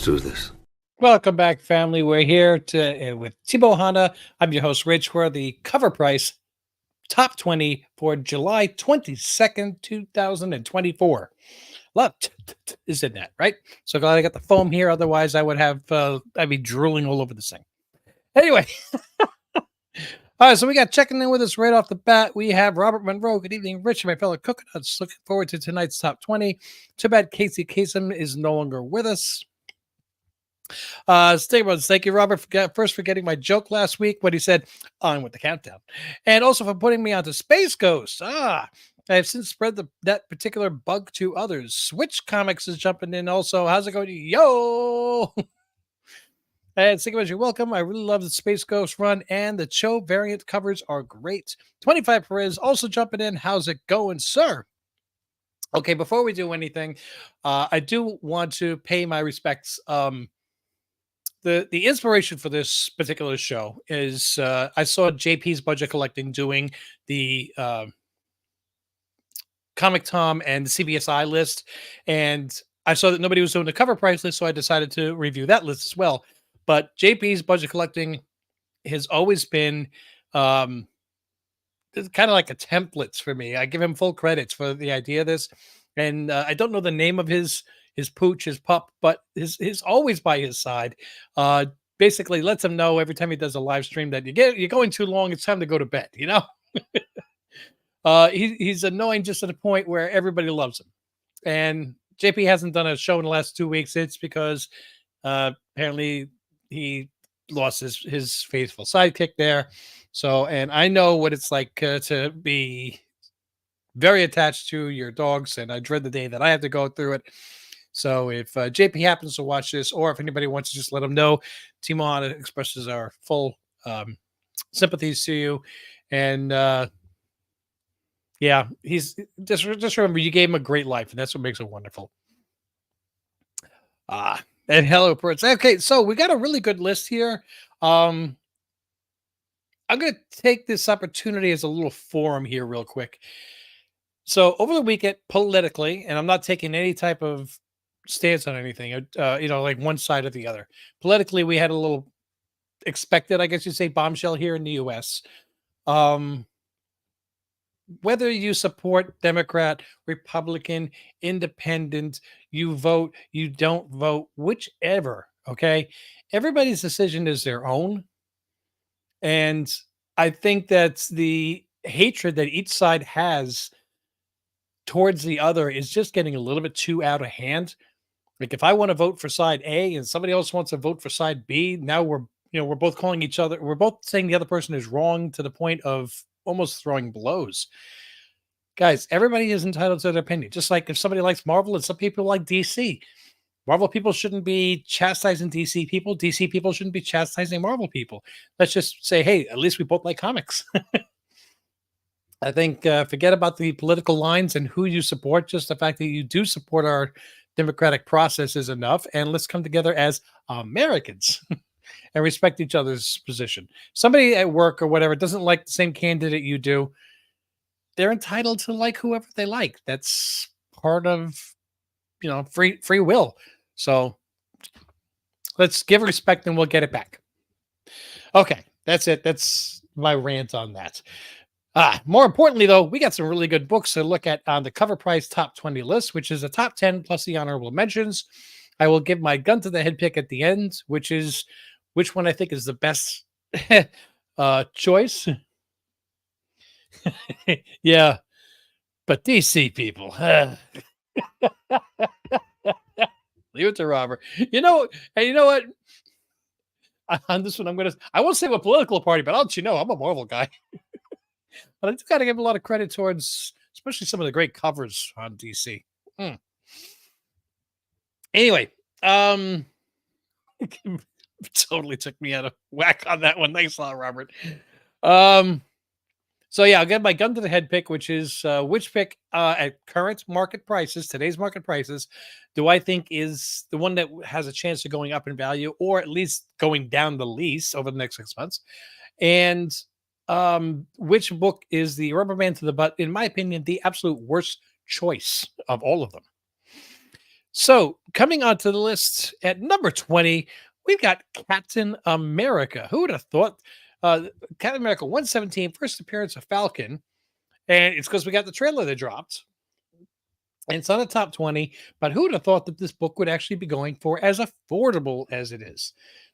do this. Welcome back, family. We're here to with Thibaut Hanna. I'm your host, Rich. We're the Cover Price Top 20 for July 22nd, 2024. Love is in that, right? So glad I got the foam here. Otherwise, I would have I'd be drooling all over this thing. Anyway, all right. So we got checking in with us right off the bat. We have Robert Monroe. Good evening, Rich, my fellow coconuts. Looking forward to tonight's top 20. Too bad Casey Kasem is no longer with us. Thank you, Robert, for getting my joke last week when he said on with the countdown, and also for putting me onto Space Ghost. I have since spread that particular bug to others. Switch Comics is jumping in also. How's it going? Yo! And Sigmund, you're welcome. I really love the Space Ghost run, and the Cho variant covers are great. 25 Perez also jumping in. How's it going, sir? Okay, before we do anything, I do want to pay my respects. The inspiration for this particular show is I saw JP's Budget Collecting doing the Comic Tom and the CBSI list, and I saw that nobody was doing the cover price list, so I decided to review that list as well. But JP's Budget Collecting has always been kind of like a template for me. I give him full credits for the idea of this, and I don't know the name of his pooch, his pup, but his always by his side. Basically lets him know every time he does a live stream that you're going too long. It's time to go to bed. You know, he's annoying just to the point where everybody loves him. And JP hasn't done a show in the last 2 weeks. It's because apparently he lost his faithful sidekick there. So, and I know what it's like to be very attached to your dogs, and I dread the day that I have to go through it. So if JP happens to watch this, or if anybody wants to just let him know, Team Ohana expresses our full sympathies to you. And yeah, he's just remember you gave him a great life, and that's what makes it wonderful. And hello, Prince. Okay, so we got a really good list here. I'm going to take this opportunity as a little forum here, real quick. So over the weekend, politically, and I'm not taking any type of stance on anything, like one side or the other. Politically, we had a little expected, I guess you'd say, bombshell here in the U.S. Whether you support Democrat, Republican, Independent, you vote, you don't vote, whichever, okay? Everybody's decision is their own. And I think that's the hatred that each side has towards the other is just getting a little bit too out of hand. Like if I want to vote for side A and somebody else wants to vote for side B, now we're both calling each other, we're both saying the other person is wrong to the point of almost throwing blows. Guys, everybody is entitled to their opinion. Just like if somebody likes Marvel and some people like DC. Marvel people shouldn't be chastising DC people. DC people shouldn't be chastising Marvel people. Let's just say, hey, at least we both like comics. I think forget about the political lines and who you support. Just the fact that you do support our democratic process is enough. And let's come together as Americans and respect each other's position. Somebody at work or whatever doesn't like the same candidate you do. They're entitled to like whoever they like. That's part of, free will. So let's give respect and we'll get it back. Okay, that's it. That's my rant on that. More importantly, though, we got some really good books to look at on the Cover Price Top 20 list, which is a top 10 plus the honorable mentions. I will give my gun to the head pick at the end, which one I think is the best choice. Yeah, but DC people. Leave it to Robert. You know what? On this one, I won't say what political party, but I'll let you know I'm a Marvel guy. But I just got to give a lot of credit towards, especially some of the great covers on DC. Anyway, totally took me out of whack on that one. Thanks a lot, Robert. So yeah, I'll get my gun to the head pick, which is which pick at current market prices, today's market prices, do I think is the one that has a chance of going up in value, or at least going down the least over the next 6 months, and which book is the rubber band to the butt, in my opinion, the absolute worst choice of all of them. So, coming onto the list at number 20, we've got Captain America. Who would have thought? Captain America 117, first appearance of Falcon. And it's because we got the trailer that dropped. And it's on the top 20. But who would have thought that this book would actually be going for as affordable as it is?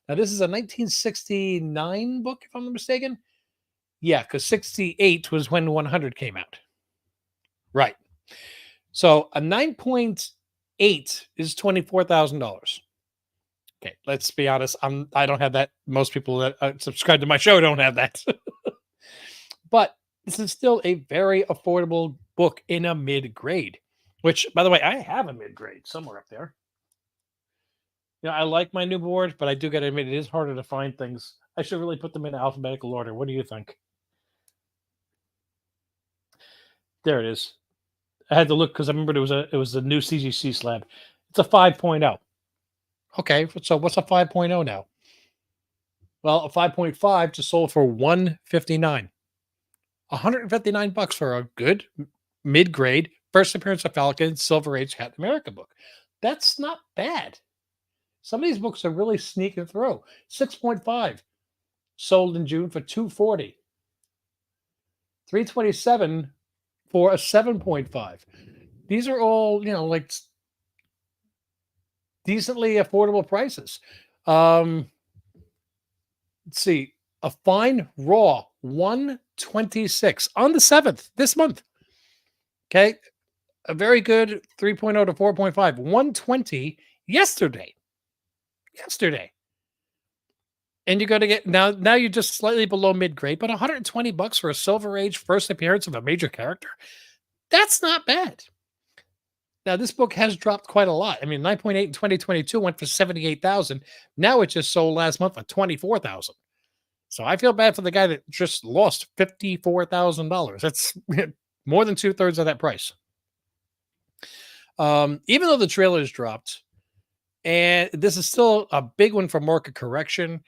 Now, this is a 1969 book, if I'm not mistaken. Yeah, because 68 was when 100 came out. Right. So a 9.8 is $24,000. Okay, let's be honest. I don't have that. Most people that subscribe to my show don't have that. But this is still a very affordable book in a mid grade, which, by the way, I have a mid grade somewhere up there. I like my new board, but I do got to admit it is harder to find things. I should really put them in alphabetical order. What do you think? There it is. I had to look because I remembered it was a new CGC slab. It's a 5.0. Okay, so what's a 5.0 now? Well, a 5.5 just sold for 159. 159 bucks for a good mid-grade first appearance of Falcon Silver Age Captain America book. That's not bad. Some of these books are really sneaking through. 6.5 sold in June for 240. 327 for a 7.5. These are all, like decently affordable prices. Let's see. A fine raw 126 on the 7th this month. Okay. A very good 3.0 to 4.5. 120 yesterday. Yesterday. And you're going to get now you're just slightly below mid grade, but 120 bucks for a Silver Age first appearance of a major character. That's not bad. Now, this book has dropped quite a lot. I mean, 9.8 in 2022 went for 78,000. Now it just sold last month for 24,000. So I feel bad for the guy that just lost $54,000. That's more than 2/3 of that price. Even though the trailer's dropped, and this is still a big one for market correction,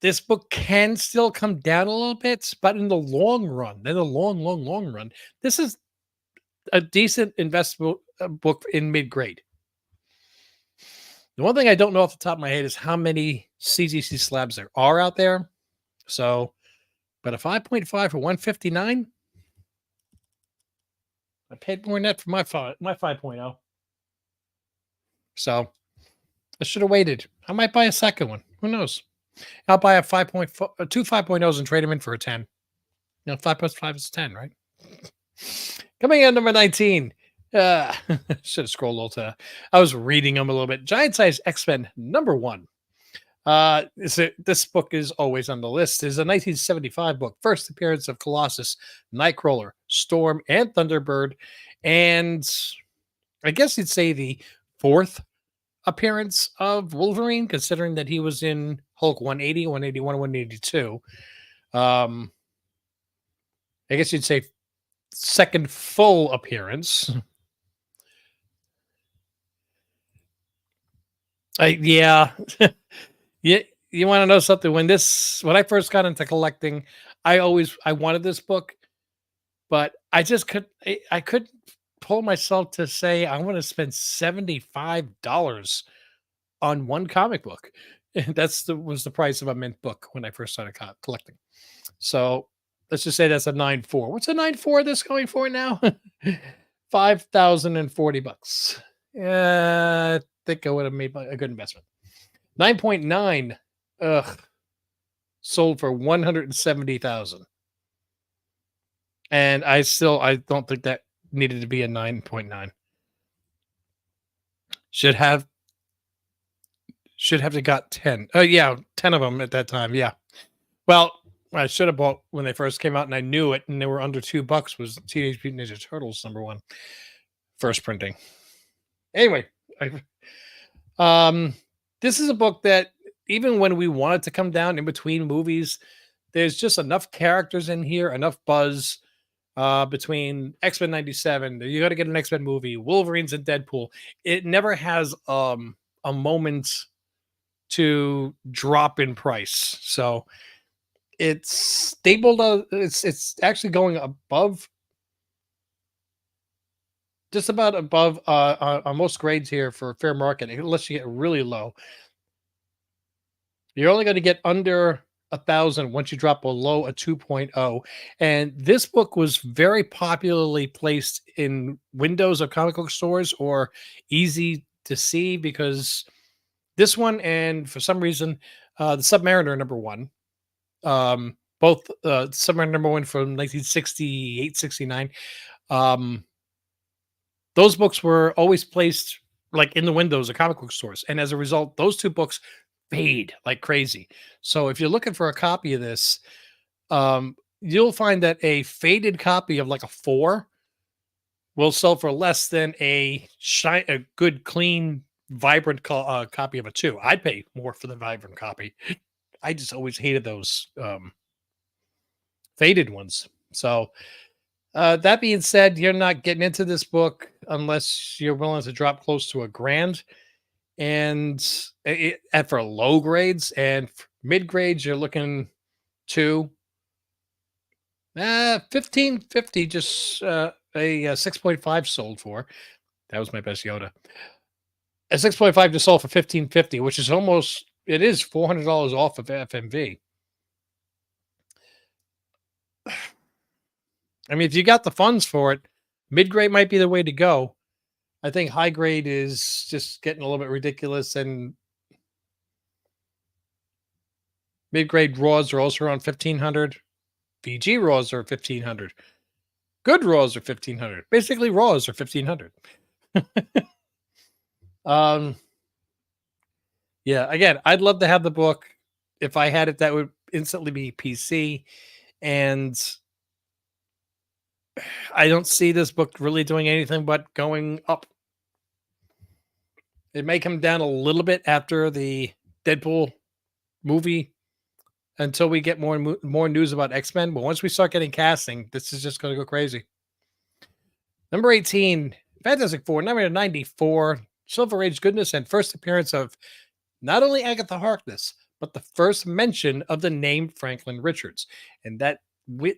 this book can still come down a little bit, but in the long run, long run, this is a decent investment book in mid grade. The one thing I don't know off the top of my head is how many CGC slabs there are out there. So, but a 5.5 for 159, I paid more than that for my 5.0. So I should have waited. I might buy a second one. Who knows? I'll buy a 5.4, two 5.0s and trade them in for a 10. 5 plus 5 is 10, right? Coming in number 19. Should have scrolled a little to. I was reading them a little bit. Giant Size X-Men number 1. This book is always on the list. It's a 1975 book, first appearance of Colossus, Nightcrawler, Storm, and Thunderbird, and I guess you'd say the fourth appearance of Wolverine, considering that he was in Hulk 180, 181, 182. I guess you'd say second full appearance. Yeah. Yeah, you want to know something? When I first got into collecting, I wanted this book, but I couldn't pull myself to say I want to spend $75 on one comic book. Was the price of a mint book when I first started collecting. So let's just say that's a 9.4. What's a 9.4 this going for now? $5,040. Yeah, I think I would have made a good investment. 9.9 sold for 170,000. And I don't think that needed to be a 9.9. Should have got 10. Oh yeah, 10 of them at that time. Yeah. Well, I should have bought when they first came out and I knew it and they were under $2 was Teenage Mutant Ninja Turtles number 1 first printing. Anyway, this is a book that even when we want it to come down in between movies, there's just enough characters in here, enough buzz between X-Men 97. You got to get an X-Men movie, Wolverines and Deadpool. It never has a moment to drop in price. So it's stable. It's actually going above just about above on most grades here for fair market, unless you get really low. You're only going to get under 1,000 once you drop below a 2.0. And this book was very popularly placed in windows of comic book stores or easy to see because this one and for some reason the Submariner #1, both Submariner #1 from 1968, 69. Um, those books were always placed like in the windows of comic book stores, and as a result, those two books fade like crazy. So if you're looking for a copy of this, you'll find that a faded copy of like a 4 will sell for less than a good, clean, vibrant copy of a 2. I'd pay more for the vibrant copy. I just always hated those faded ones. So that being said, you're not getting into this book unless you're willing to drop close to $1,000, and for low grades, and mid grades, you're looking to 1550. Just a 6.5 sold for. That was my best Yoda. A 6.5 just sold for 1550, which is almost, it is $400 off of FMV. I mean, if you got the funds for it, mid grade might be the way to go. I think high grade is just getting a little bit ridiculous, and mid grade raws are also around 1,500. VG raws are 1,500. Good raws are 1,500. Basically, raws are 1,500. Yeah. Again, I'd love to have the book. If I had it, that would instantly be PC, and I don't see this book really doing anything but going up. It may come down a little bit after the Deadpool movie until we get more news about X-Men. But once we start getting casting, this is just going to go crazy. Number 18, Fantastic Four. Number 94, Silver Age goodness, and first appearance of not only Agatha Harkness, but the first mention of the name Franklin Richards. And that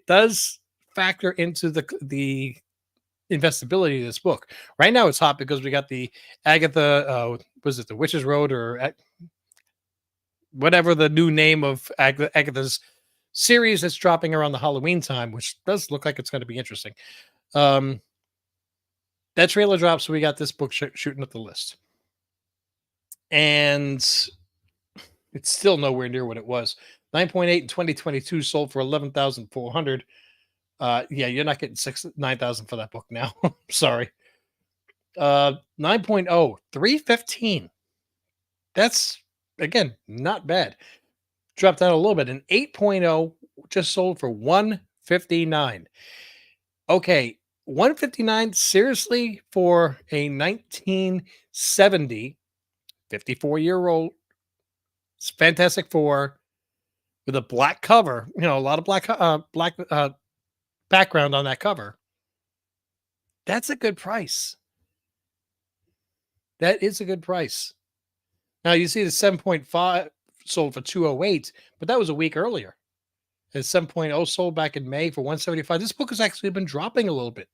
does factor into the investability of this book. Right now it's hot because we got the Agatha, was it the Witch's Road or whatever the new name of Agatha's series that's dropping around the Halloween time, which does look like it's going to be interesting. That trailer drops, so we got this book shooting up the list. And it's still nowhere near what it was. 9.8 in 2022 sold for 11,400. Yeah, you're not getting 9,000 for that book now. Sorry. 9.0, 315. That's, again, not bad. Dropped down a little bit. An 8.0 just sold for 159. Okay, 159, seriously, for a 1970 54-year-old Fantastic Four with a black cover, a lot of black background on that cover. That's a good price. That is a good price. Now you see the 7.5 sold for 208, but that was a week earlier. And 7.0 sold back in May for 175. This book has actually been dropping a little bit.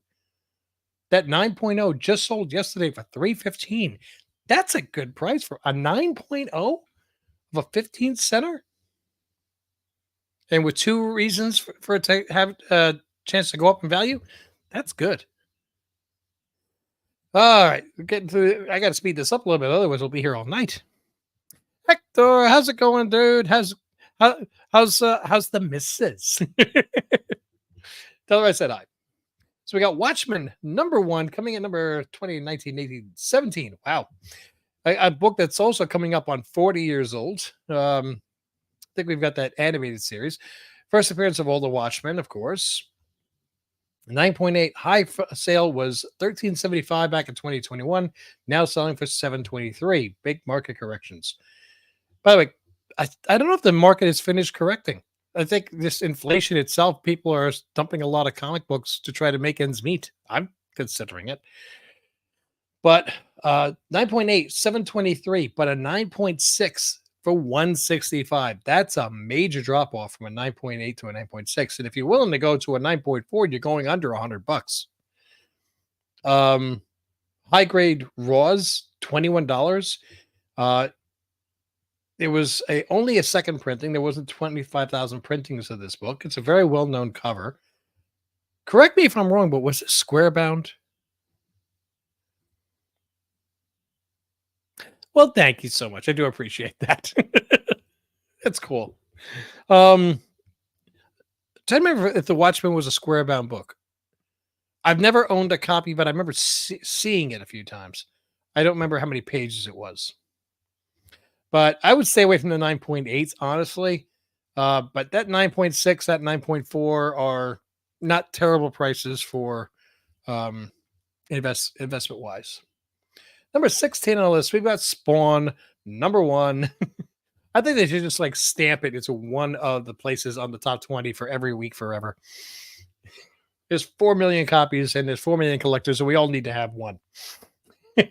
That 9.0 just sold yesterday for 315. That's a good price for a 9.0 of a 15 center. And with 2 reasons for it to have a chance to go up in value, that's good. All right, getting through. I got to speed this up a little bit, otherwise we'll be here all night. Hector, how's it going, dude? How's the missus? Tell her I said hi. So we got Watchmen #1 coming in number 20, 19, 17. Wow. A book that's also coming up on 40 years old. I think we've got that animated series. First appearance of all the Watchmen, of course. 9.8 high sale was $13.75 back in 2021. Now selling for $7.23. Big market corrections. By the way, I don't know if the market is finished correcting. I think this inflation itself, people are dumping a lot of comic books to try to make ends meet. I'm considering it. But 9.8, $7.23, but a 9.6 for $165. That's a major drop off from a 9.8 to a 9.6. And if you're willing to go to a 9.4, you're going under $100. High grade raws, $21. Uh, it was only a second printing. There wasn't 25,000 printings of this book. It's a very well known cover. Correct me if I'm wrong, but was it square bound? Well, thank you so much. I do appreciate that. That's cool. Um, tell me if The Watchmen was a square bound book. I've never owned a copy, but I remember seeing it a few times. I don't remember how many pages it was, but I would stay away from the 9.8s, honestly. But that 9.6, that 9.4 are not terrible prices for um, investment wise. Number 16 on the list, we've got Spawn, number one. I think they should just like stamp it. It's one of the places on the top 20 for every week forever. There's 4 million copies and there's 4 million collectors, so we all need to have one. All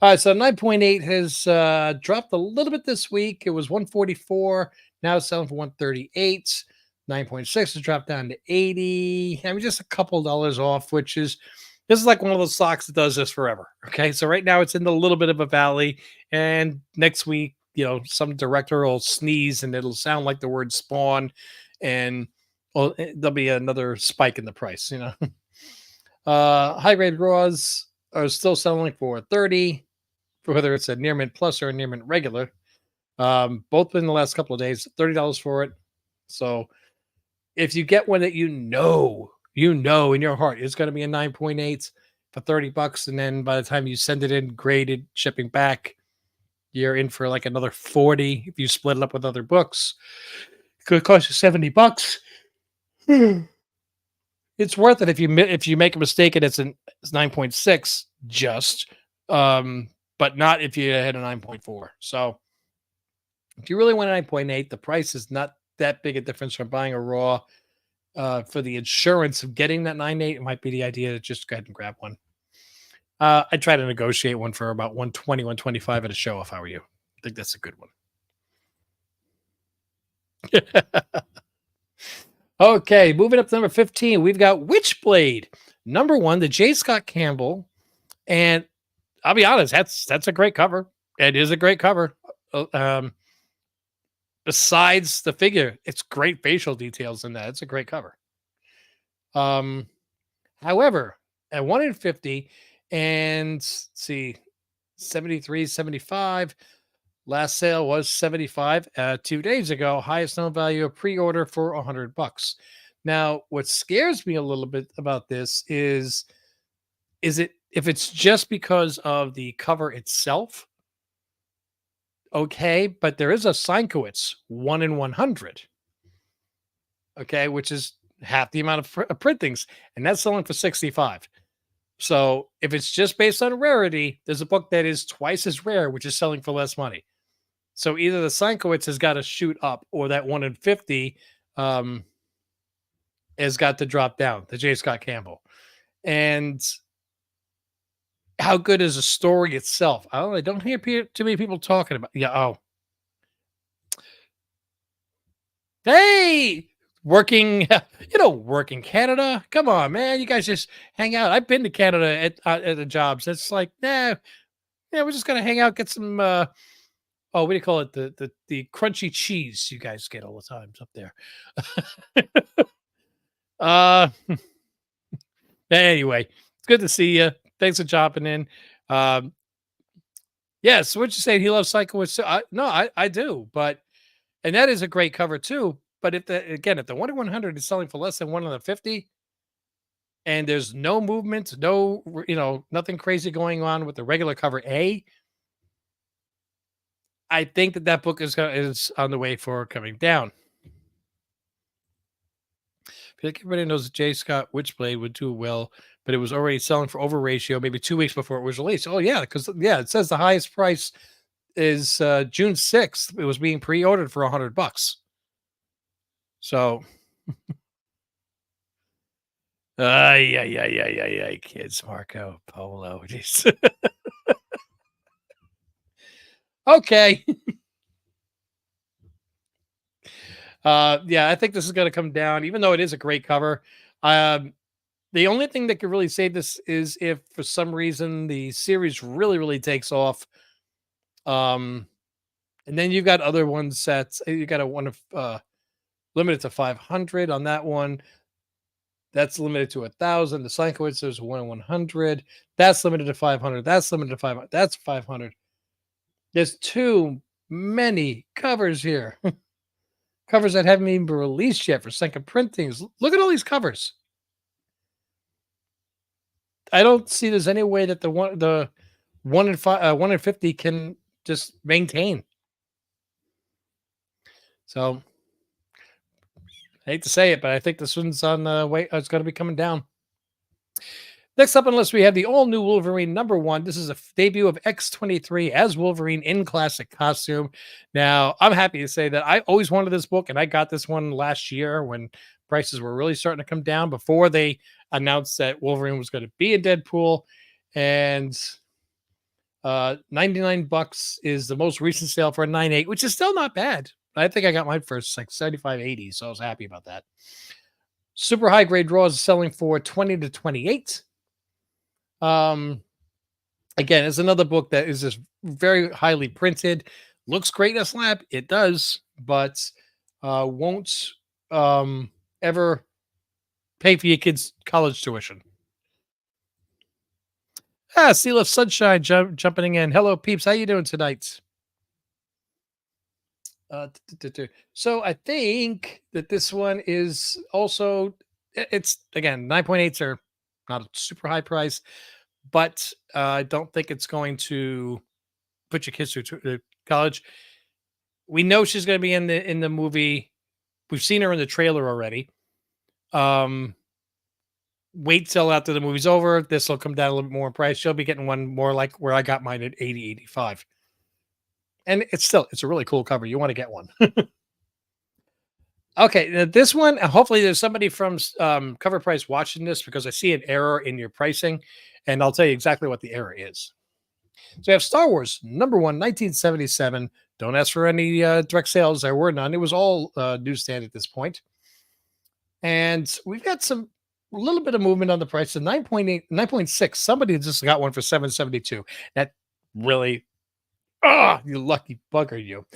right, so 9.8 has dropped a little bit this week. It was 144, now it's selling for 138. 9.6 has dropped down to 80. I mean, just a couple dollars off, which is this is like one of those stocks that does this forever. Okay, so right now it's in a little bit of a valley, and next week, some director will sneeze and it'll sound like the word spawn, and well, there'll be another spike in the price. High grade raws are still selling for 30, for whether it's a near mint plus or a near mint regular. Both in the last couple of days, $30 for it. So if you get one that in your heart it's going to be a 9.8 for $30, and then by the time you send it in graded, shipping back, you're in for like another 40. If you split it up with other books, it could cost you $70. It's worth it if you make a mistake and it's 9.6 just, but not if you had a 9.4. So if you really want a 9.8, the price is not that big a difference from buying a raw. For the insurance of getting that 9.8, it might be the idea to just go ahead and grab one. I try to negotiate one for about 120, 125 at a show if I were you. I think that's a good one. Okay, moving up to number 15, we've got Witchblade. Number one, the J. Scott Campbell. And I'll be honest, that's a great cover. It is a great cover. Besides the figure, it's great facial details in that. It's a great cover. However, at 1 in 50, and let's see, 73, 75. Last sale was 75 2 days ago. Highest known value of pre-order for $100. Now, what scares me a little bit about this is it if it's just because of the cover itself, okay, but there is a Sienkowitz 1 in 100, okay, which is half the amount of printings, and that's selling for 65. So if it's just based on rarity, there's a book that is twice as rare, which is selling for less money. So either the Sienkowitz has got to shoot up, or that 1 in 50 has got to drop down, the J. Scott Campbell. And how good is the story itself? I don't hear too many people talking about. Yeah. Oh, hey, working, working Canada. Come on, man. You guys just hang out. I've been to Canada at the jobs. It's like, nah, yeah, we're just gonna hang out, get some. What do you call it? The crunchy cheese you guys get all the times up there. uh, anyway, it's good to see you. Thanks for chopping in. Yeah, so what you saying? He loves Psycho. No, I do, and that is a great cover too. But if the 1 in 100 is selling for less than 1 in the 50, and there's no movement, nothing crazy going on with the regular cover A, I think that book is on the way for coming down. I feel like everybody knows that J. Scott Witchblade would do well, but it was already selling for over ratio maybe 2 weeks before it was released. Oh yeah, because it says the highest price is June 6th. It was being pre-ordered for $100. So, yeah, kids, Marco Polo. Okay. Yeah, I think this is going to come down, even though it is a great cover. The only thing that could really save this is if for some reason the series really, really takes off. Um, and then you've got other ones that you got a one of limited to 500 on that one. That's limited to 1,000. The Sienkiewicz, there's 1 in 100. That's limited to 500. That's limited to 500. That's 500. There's too many covers here. Covers that haven't even been released yet for second printings. Look at all these covers. I don't see there's any way that the 1 in 50 can just maintain. So I hate to say it, but I think this one's on the way. It's going to be coming down. Next up on the list, we have the all-new Wolverine #1. This is a debut of X-23 as Wolverine in classic costume. Now, I'm happy to say that I always wanted this book, and I got this one last year when prices were really starting to come down before they announced that Wolverine was going to be in Deadpool. And $99 is the most recent sale for a 9.8, which is still not bad. I think I got mine for like 75.80, so I was happy about that. Super high grade draws selling for 20 to 28. Again, it's another book that is just very highly printed. Looks great in a slab. It does, but won't ever pay for your kids' college tuition. Seal of Sunshine jumping in. Hello, peeps. How you doing tonight? So I think that this one is also it's again 9.8s are not a super high price, but I don't think it's going to put your kids through college. We know she's going to be in the movie. We've seen her in the trailer already. Wait till after the movie's over. This will come down a little bit more in price. She'll be getting one more like where I got mine at 80, 85. And it's a really cool cover. You want to get one. Okay, this one, hopefully there's somebody from CovrPrice watching this because I see an error in your pricing, and I'll tell you exactly what the error is. So we have Star Wars #1, 1977. Don't ask for any direct sales. There were none. It was all newsstand at this point. And we've got a little bit of movement on the price. The 9.8, 9.6. Somebody just got one for 772. That really, you lucky bugger, you.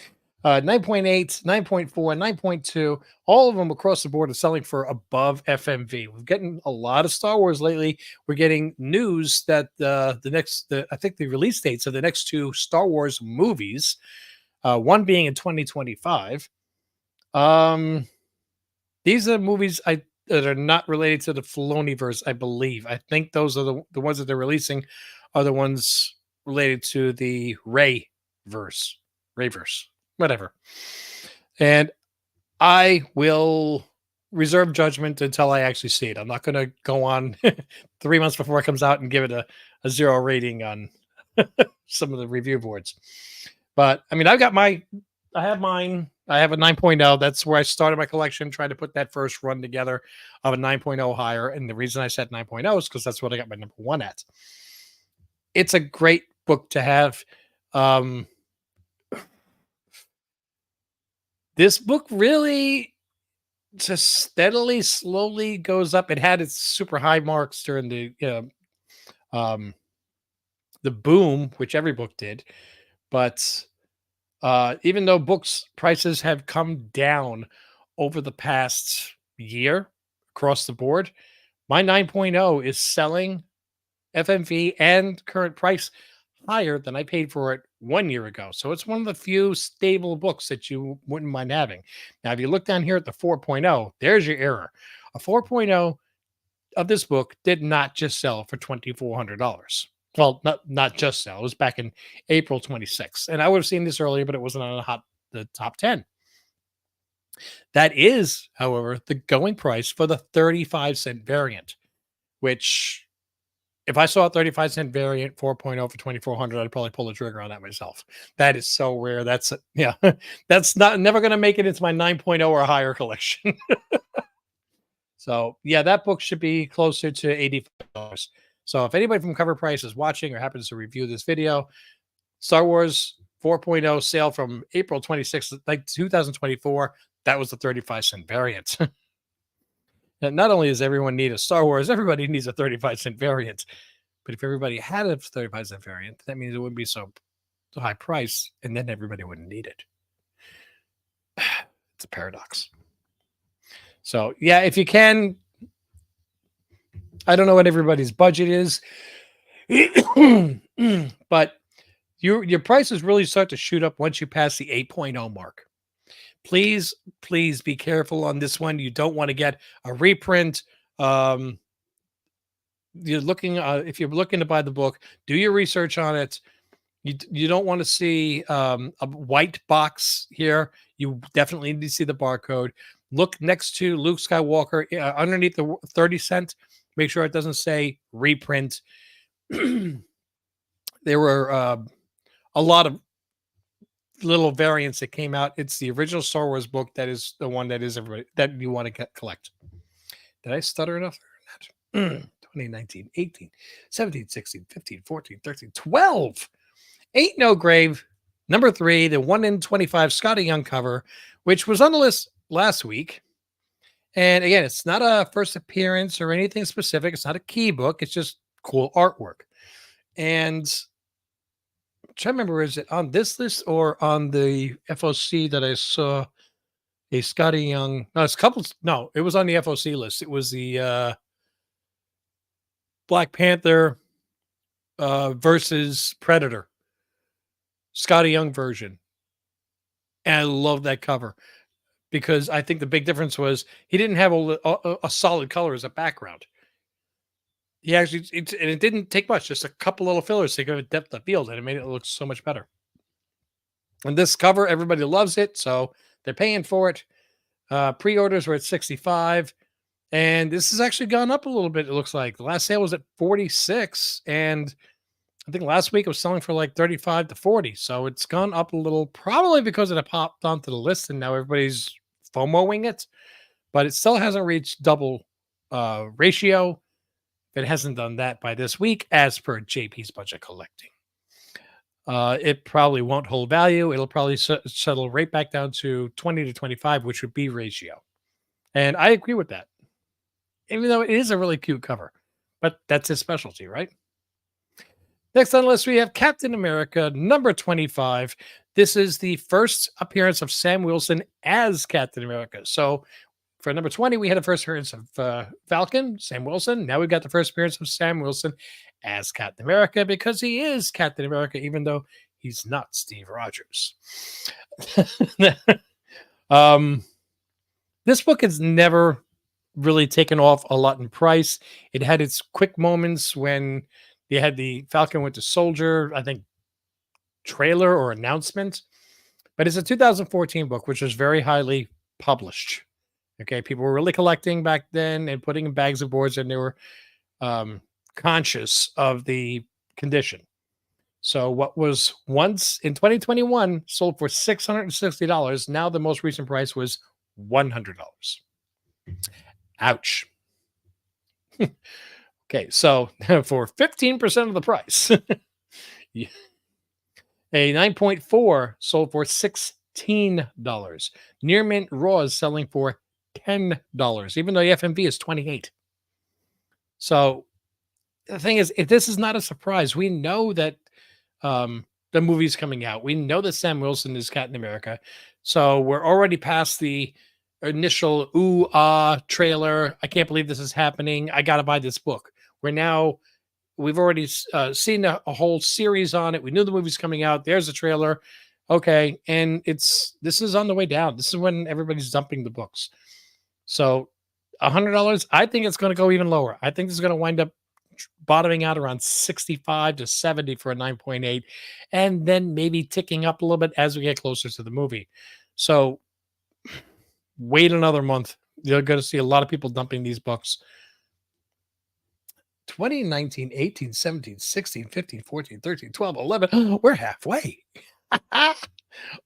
9.8, 9.4, 9.2, all of them across the board are selling for above FMV. We're getting a lot of Star Wars lately. We're getting news that I think the release dates of the next two Star Wars movies, one being in 2025. These are movies that are not related to the Filoniverse, I believe. I think those are the ones that they're releasing are the ones related to the Rayverse, whatever. And I will reserve judgment until I actually see it. I'm not going to go on 3 months before it comes out and give it a 0 rating on some of the review boards. But I mean, I have mine. I have a 9.0. That's where I started my collection, trying to put that first run together of a 9.0 higher. And the reason I said 9.0 is because that's what I got my #1 at. It's a great book to have. This book really just steadily, slowly goes up. It had its super high marks during the boom, which every book did. But even though books prices have come down over the past year across the board, my 9.0 is selling FMV and current price higher than I paid for it 1 year ago. So it's one of the few stable books that you wouldn't mind having. Now, if you look down here at the 4.0, there's your error. A 4.0 of this book did not just sell for $2,400. Well, not just sell. It was back in April 26th. And I would have seen this earlier, but it wasn't on the top 10. That is, however, the going price for the 35-cent variant, which if I saw a 35-cent variant 4.0 for 2,400, I'd probably pull the trigger on that myself. That is so rare. That's never going to make it into my 9.0 or higher collection. So yeah, that book should be closer to $85. So if anybody from CovrPrice is watching or happens to review this video, Star Wars 4.0 sale from April 26th, like 2024, that was the 35-cent variant. And not only does everyone need a Star Wars, everybody needs a 35-cent variant. But if everybody had a 35-cent variant, that means it wouldn't be so high price, and then everybody wouldn't need it. It's a paradox. So yeah, if you can, I don't know what everybody's budget is, but your prices really start to shoot up once you pass the 8.0 mark. Please, please be careful on this one. You don't want to get a reprint. Um, you're looking if you're looking to buy the book, do your research on it. You don't want to see a white box here. You definitely need to see the barcode. Look next to Luke Skywalker underneath the 30 cent. Make sure it doesn't say reprint. There were a lot of little variants that came out. It's the original Star Wars book that is the one that is everybody that you want to collect. Did I stutter enough? 2019, 18, 17, 16, 15, 14, 13, 12. Ain't No Grave, number 3, the 1 in 25 Scotty Young cover, which was on the list last week. And again, it's not a first appearance or anything specific. It's not a key book. It's just cool artwork. And I'm trying to remember, is it on this list or on the FOC that I saw a Scotty Young? No, it's couples. No, it was on the FOC list. It was the Black Panther versus Predator Scotty Young version. And I love that cover because I think the big difference was he didn't have a solid color as a background. He actually, and it didn't take much, just a couple little fillers to give it depth of field, and it made it look so much better. And this cover, everybody loves it, so they're paying for it. Pre-orders were at 65, and this has actually gone up a little bit. It looks like the last sale was at 46, and I think last week it was selling for like 35 to 40. So it's gone up a little, probably because it popped onto the list, and now everybody's FOMOing it. But it still hasn't reached double ratio. It hasn't done that by this week, as per JP's budget collecting. It probably won't hold value. It'll probably settle right back down to 20 to 25, which would be ratio. And I agree with that, even though it is a really cute cover. But that's his specialty, right? Next on the list, we have Captain America, number 25. This is the first appearance of Sam Wilson as Captain America. So for number 20, we had the first appearance of Falcon, Sam Wilson. Now we've got the first appearance of Sam Wilson as Captain America because he is Captain America, even though he's not Steve Rogers. This book has never really taken off a lot in price. It had its quick moments when they had the Falcon Winter Soldier, I think, trailer or announcement. But it's a 2014 book, which was very highly published. Okay, people were really collecting back then and putting in bags of boards, and they were conscious of the condition. So what was once in 2021 sold for $660, now the most recent price was $100. Ouch. Okay, so for 15% of the price, a 9.4 sold for $16. Near Mint Raw is selling for $10, even though the FMV is $28. So the thing is, if this is not a surprise, we know that the movie's coming out. We know that Sam Wilson is Captain America. So we're already past the initial trailer. I can't believe this is happening. I got to buy this book. We've already seen a whole series on it. We knew the movie's coming out. There's a trailer. Okay. And this is on the way down. This is when everybody's dumping the books. So $100, I think it's going to go even lower. I think it's going to wind up bottoming out around 65 to 70 for a 9.8, and then maybe ticking up a little bit as we get closer to the movie. So wait another month. You're going to see a lot of people dumping these books. 2019, 18, 17, 16, 15, 14, 13, 12, 11. We're halfway.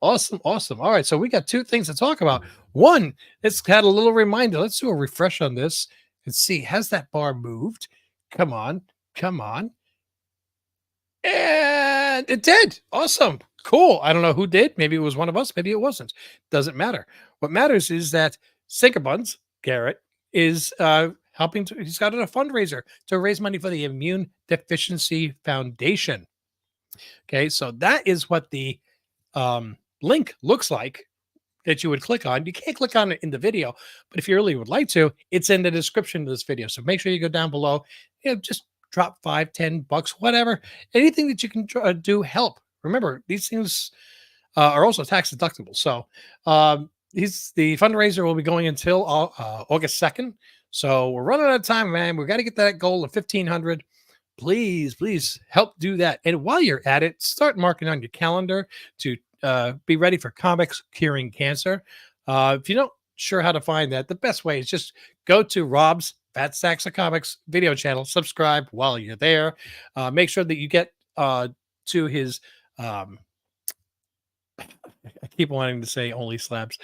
Awesome. All right. So we got two things to talk about. One, it's had a little reminder. Let's do a refresh on this and see, has that bar moved? Come on. And it did. Awesome. Cool. I don't know who did. Maybe it was one of us. Maybe it wasn't. Doesn't matter. What matters is that Sinker Buns, Garrett, is helping to, he's got a fundraiser to raise money for the Immune Deficiency Foundation. Okay, so that is what the link looks like that you would click on. You can't click on it in the video, but if you really would like to, it's in the description of this video. So make sure you go down below, just drop 5, $10, whatever, anything that you can do help. Remember, these things are also tax deductible. So the fundraiser will be going until August 2nd. So we're running out of time, man. We got to get that goal of 1,500. Please help do that. And while you're at it, start marking on your calendar to be ready for Comics Curing Cancer. If you're not sure how to find that, the best way is just go to Rob's Fat Stacks of Comics video channel, subscribe while you're there. Make sure that you get to his, I keep wanting to say Only Slabs,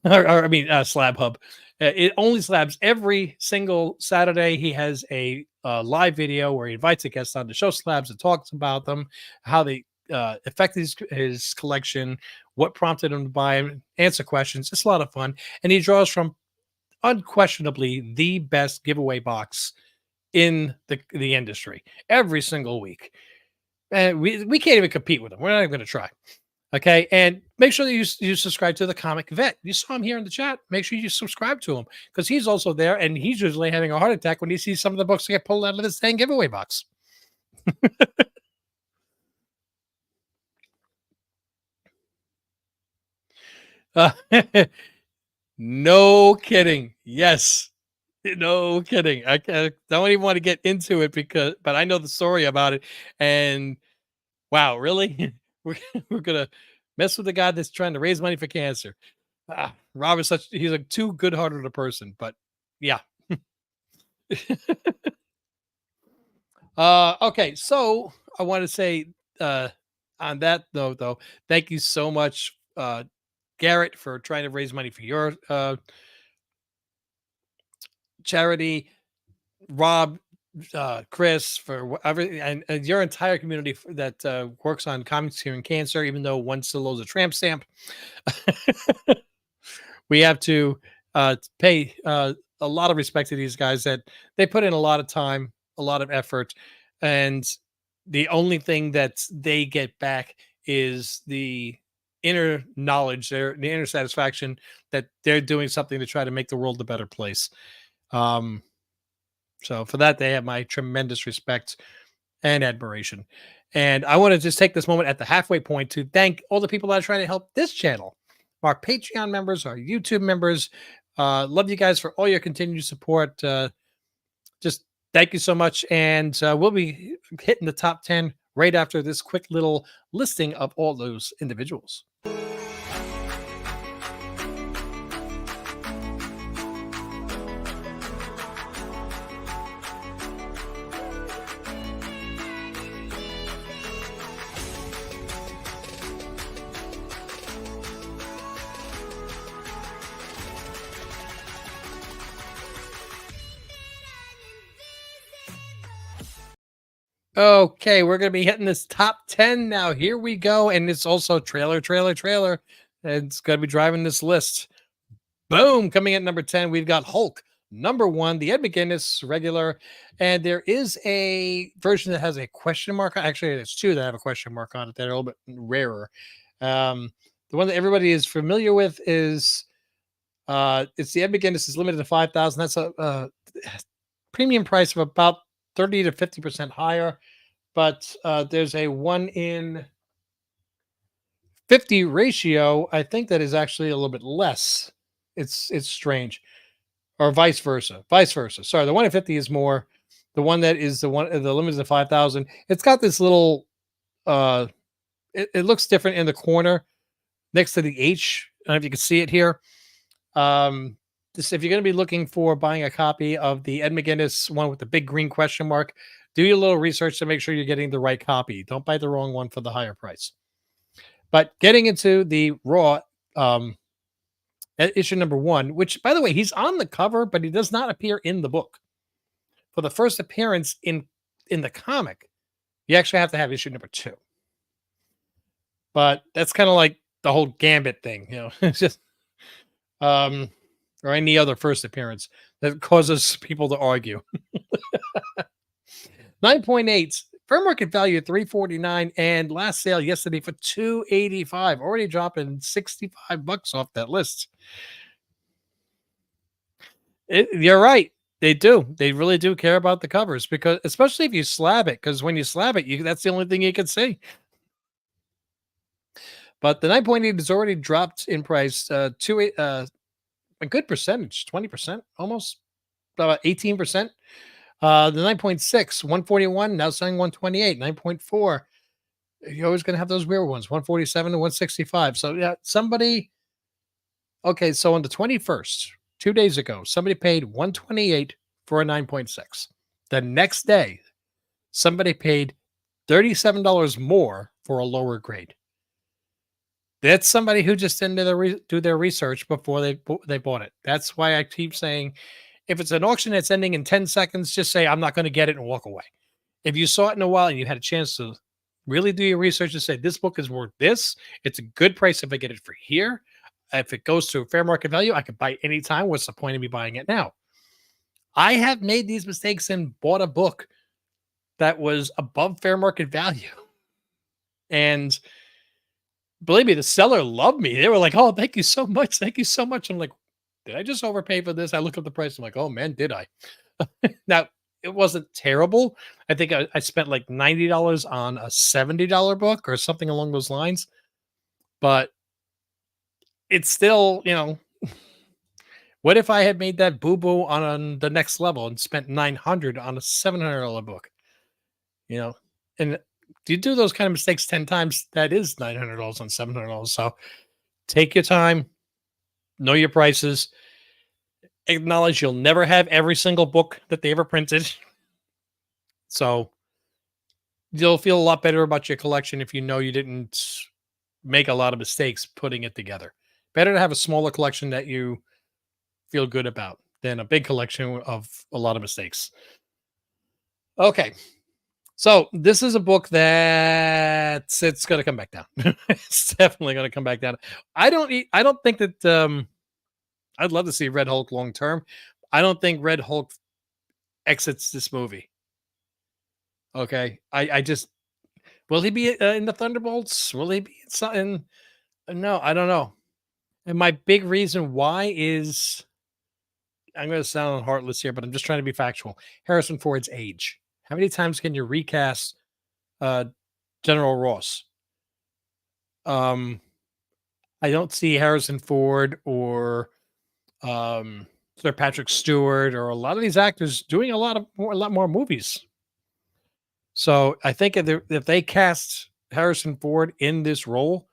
or I mean, Slab Hub. It Only Slabs every single Saturday. He has a live video where he invites a guest on the show slabs and talks about them, how they affect his collection, what prompted him to buy them, answer questions. It's a lot of fun, and he draws from unquestionably the best giveaway box in the industry every single week. And we can't even compete with him. We're not even going to try. Okay, and make sure that you subscribe to the Comic Vet. You saw him here in the chat. Make sure you subscribe to him because he's also there, and he's usually having a heart attack when he sees some of the books that get pulled out of this dang giveaway box. Uh, no kidding. Yes, no kidding. Don't even want to get into it but I know the story about it, and wow, really? we're gonna mess with the guy that's trying to raise money for cancer. Rob is he's a too good-hearted a person, but yeah. Okay, so I want to say on that note, though, thank you so much, Garrett, for trying to raise money for your charity. Rob, Chris, for whatever, and your entire community that works on Comics Curing Cancer, even though one still owes a tramp stamp. We have to pay a lot of respect to these guys that they put in a lot of time, a lot of effort, and the only thing that they get back is the inner knowledge, the inner satisfaction that they're doing something to try to make the world a better place. So for that, they have my tremendous respect and admiration. And I want to just take this moment at the halfway point to thank all the people that are trying to help this channel, our Patreon members, our YouTube members. Love you guys for all your continued support. Just thank you so much. And we'll be hitting the top 10 right after this quick little listing of all those individuals. Okay, we're going to be hitting this top 10 now. Here we go. And it's also trailer. And it's going to be driving this list. Boom. Coming at number 10, we've got Hulk. Number 1, the Ed McGuinness regular. And there is a version that has a question mark. Actually, there's 2 that have a question mark on it that are a little bit rarer. The one that everybody is familiar with is it's the Ed McGuinness is limited to 5,000. That's a premium price of about 30 to 50% higher, but there's a 1 in 50 ratio. I think that is actually a little bit less. It's strange, or vice versa. Sorry, the 1 in 50 is more. The one that is the limit is the 5,000. It's got this little. It looks different in the corner next to the H. I don't know if you can see it here. If you're going to be looking for buying a copy of the Ed McGuinness one with the big green question mark, do your little research to make sure you're getting the right copy. Don't buy the wrong one for the higher price. But getting into the Raw issue number 1, which, by the way, he's on the cover, but he does not appear in the book. For the first appearance in the comic, you actually have to have issue number 2. But that's kind of like the whole Gambit thing, It's just or any other first appearance that causes people to argue. 9.8 fair market value at 349 and last sale yesterday for 285, already dropping 65 bucks off that list. You're right. They do. They really do care about the covers because especially if you slab it, because when you slab it, you that's the only thing you can see. But the 9.8 has already dropped in price to a good percentage, 20% almost, about 18%. The 9.6, 141, now selling 128, 9.4. You're always going to have those weird ones, 147 to 165. So, yeah, somebody, okay, so on the 21st, 2 days ago, somebody paid 128 for a 9.6. The next day, somebody paid $37 more for a lower grade. That's somebody who just didn't do their research before they bought it. That's why I keep saying, if it's an auction that's ending in 10 seconds, just say, I'm not going to get it and walk away. If you saw it in a while and you had a chance to really do your research and say, this book is worth this, it's a good price if I get it for here. If it goes to fair market value, I could buy it anytime. What's the point of me buying it now? I have made these mistakes and bought a book that was above fair market value. And believe me, the seller loved me. They were like, "Oh, thank you so much. Thank you so much." I'm like, "Did I just overpay for this?" I look at the price. I'm like, "Oh man, did I?" Now, it wasn't terrible. I think I spent like $90 on a $70 book or something along those lines. But it's still, what if I had made that boo boo on the next level and spent 900 on a $700 book? You know, and do you do those kind of mistakes 10 times? That is $900 on $700. So take your time, know your prices, acknowledge you'll never have every single book that they ever printed. So you'll feel a lot better about your collection if you know you didn't make a lot of mistakes putting it together. Better to have a smaller collection that you feel good about than a big collection of a lot of mistakes. Okay. So this is a book that it's going to come back down. It's definitely going to come back down. I don't think that I'd love to see Red Hulk long term. I don't think Red Hulk exits this movie. Okay. I just will he be in the Thunderbolts? Will he be in something? No, I don't know. And my big reason why is I'm going to sound heartless here, but I'm just trying to be factual. Harrison Ford's age. How many times can you recast uh, General Ross? Um, I don't see Harrison Ford or um, Sir Patrick Stewart or a lot of these actors doing a lot more movies. So I think if they cast Harrison Ford in this role,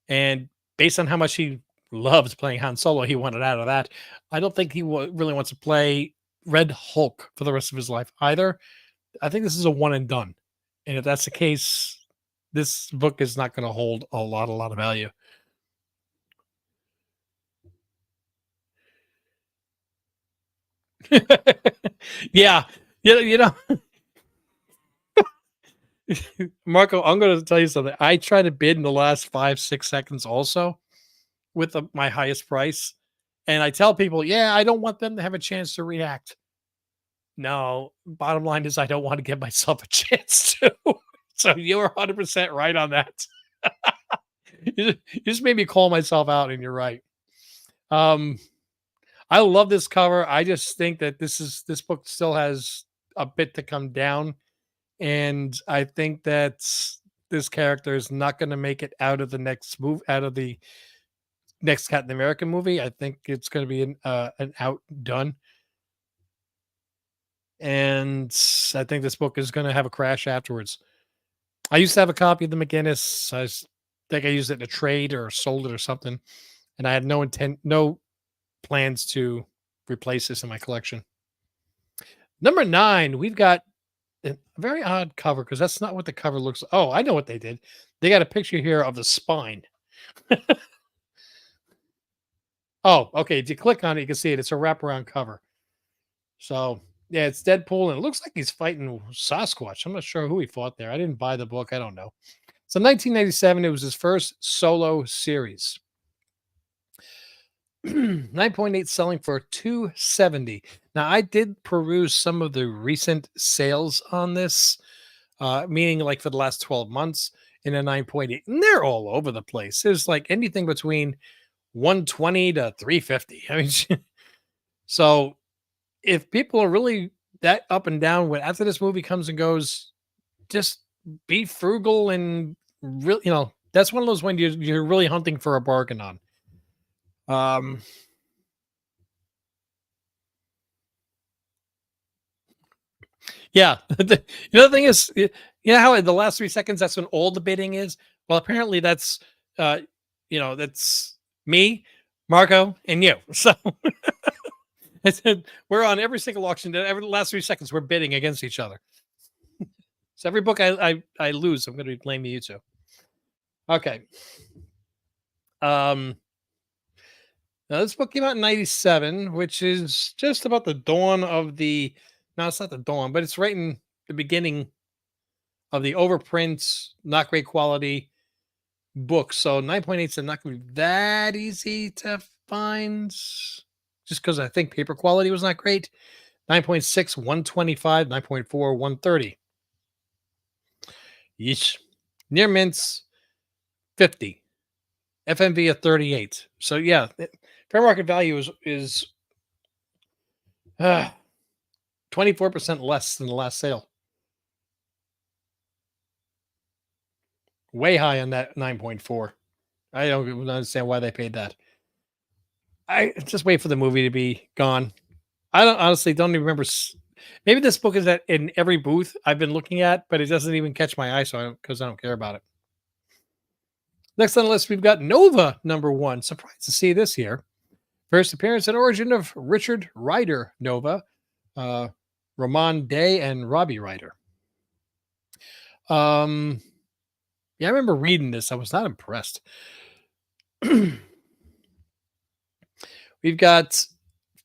and based on how much he loves playing Han Solo, he wanted out of that. I don't think he really wants to play Red Hulk for the rest of his life either. I think this is a one and done. And if that's the case, this book is not going to hold a lot of value. Yeah. Marco, I'm going to tell you something. I try to bid in the last 5, 6 seconds also with my highest price. And I tell people, yeah, I don't want them to have a chance to react. No, bottom line is I don't want to give myself a chance to. So you're 100% right on that. You just made me call myself out, and you're right. Um, I love this cover. I just think that this book still has a bit to come down, and I think that this character is not going to make it out of out of the next Captain America movie. I think it's going to be an outdone, and I think this book is going to have a crash afterwards. I used to have a copy of the McGinnis. Think I used it in a trade or sold it or something, and I had no plans to replace this in my collection. Number 9, we've got a very odd cover because that's not what the cover looks. Oh, I know what they did. They got a picture here of the spine. Oh, okay. If you click on it, you can see it. It's a wraparound cover. So yeah, it's Deadpool, and it looks like he's fighting Sasquatch. I'm not sure who he fought there. I didn't buy the book. I don't know. So 1997, it was his first solo series. 9.8 selling for 270. Now I did peruse some of the recent sales on this, meaning like for the last 12 months in a 9.8, and they're all over the place. There's like anything between 120 to 350. I mean, so if people are really that up and down when after this movie comes and goes, just be frugal and really, that's one of those when you're really hunting for a bargain on. Um, yeah. The thing is, you know how in the last 3 seconds that's when all the bidding is. Well, apparently that's, uh, that's me, Marco, and you. So we're on every single auction. Every last 3 seconds, we're bidding against each other. So every book I lose, I'm going to be blaming you two. Okay. Um, Now this book came out in '97, which is just about the dawn of the. No, it's not the dawn, but it's right in the beginning of the overprint, not great quality book. So 9.8 is not going to be that easy to find, just because I think paper quality was not great. 9.6, 125, 9.4, 130. Yeesh. Near mints, 50. FMV at 38. So yeah, fair market value is 24% less than the last sale. Way high on that 9.4. I don't understand why they paid that. I just wait for the movie to be gone. I don't honestly don't even remember. Maybe this book is in every booth I've been looking at, but it doesn't even catch my eye, so because I don't care about it. Next on the list, we've got Nova #1. Surprised to see this here. First appearance and origin of Richard Ryder Nova, uh, Ramon Day, and Robbie Ryder. Yeah, I remember reading this. I was not impressed. We've got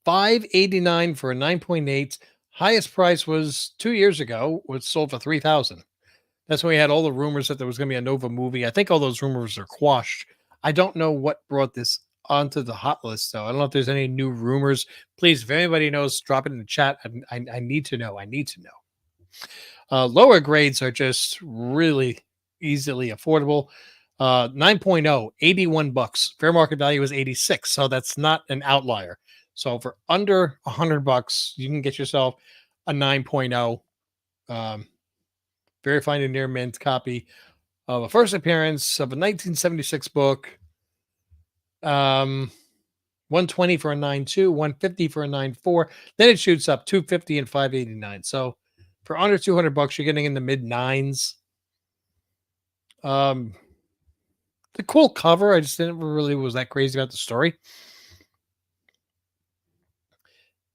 $589 for a 9.8. Highest price was 2 years ago, was sold for 3,000. That's when we had all the rumors that there was going to be a Nova movie. I think all those rumors are quashed. I don't know what brought this onto the hot list, though. I don't know if there's any new rumors. Please, if anybody knows, drop it in the chat. I need to know. I need to know. Lower grades are just really easily affordable. 9.0, 81 bucks. Fair market value is 86, so that's not an outlier. So for under $100, you can get yourself a 9.0. Very fine and near mint copy of a first appearance of a 1976 book. 120 for a 9.2, 150 for a 9.4. Then it shoots up 250 and 589. So for under $200, you're getting in the mid nines. The cool cover. I just didn't really was that crazy about the story.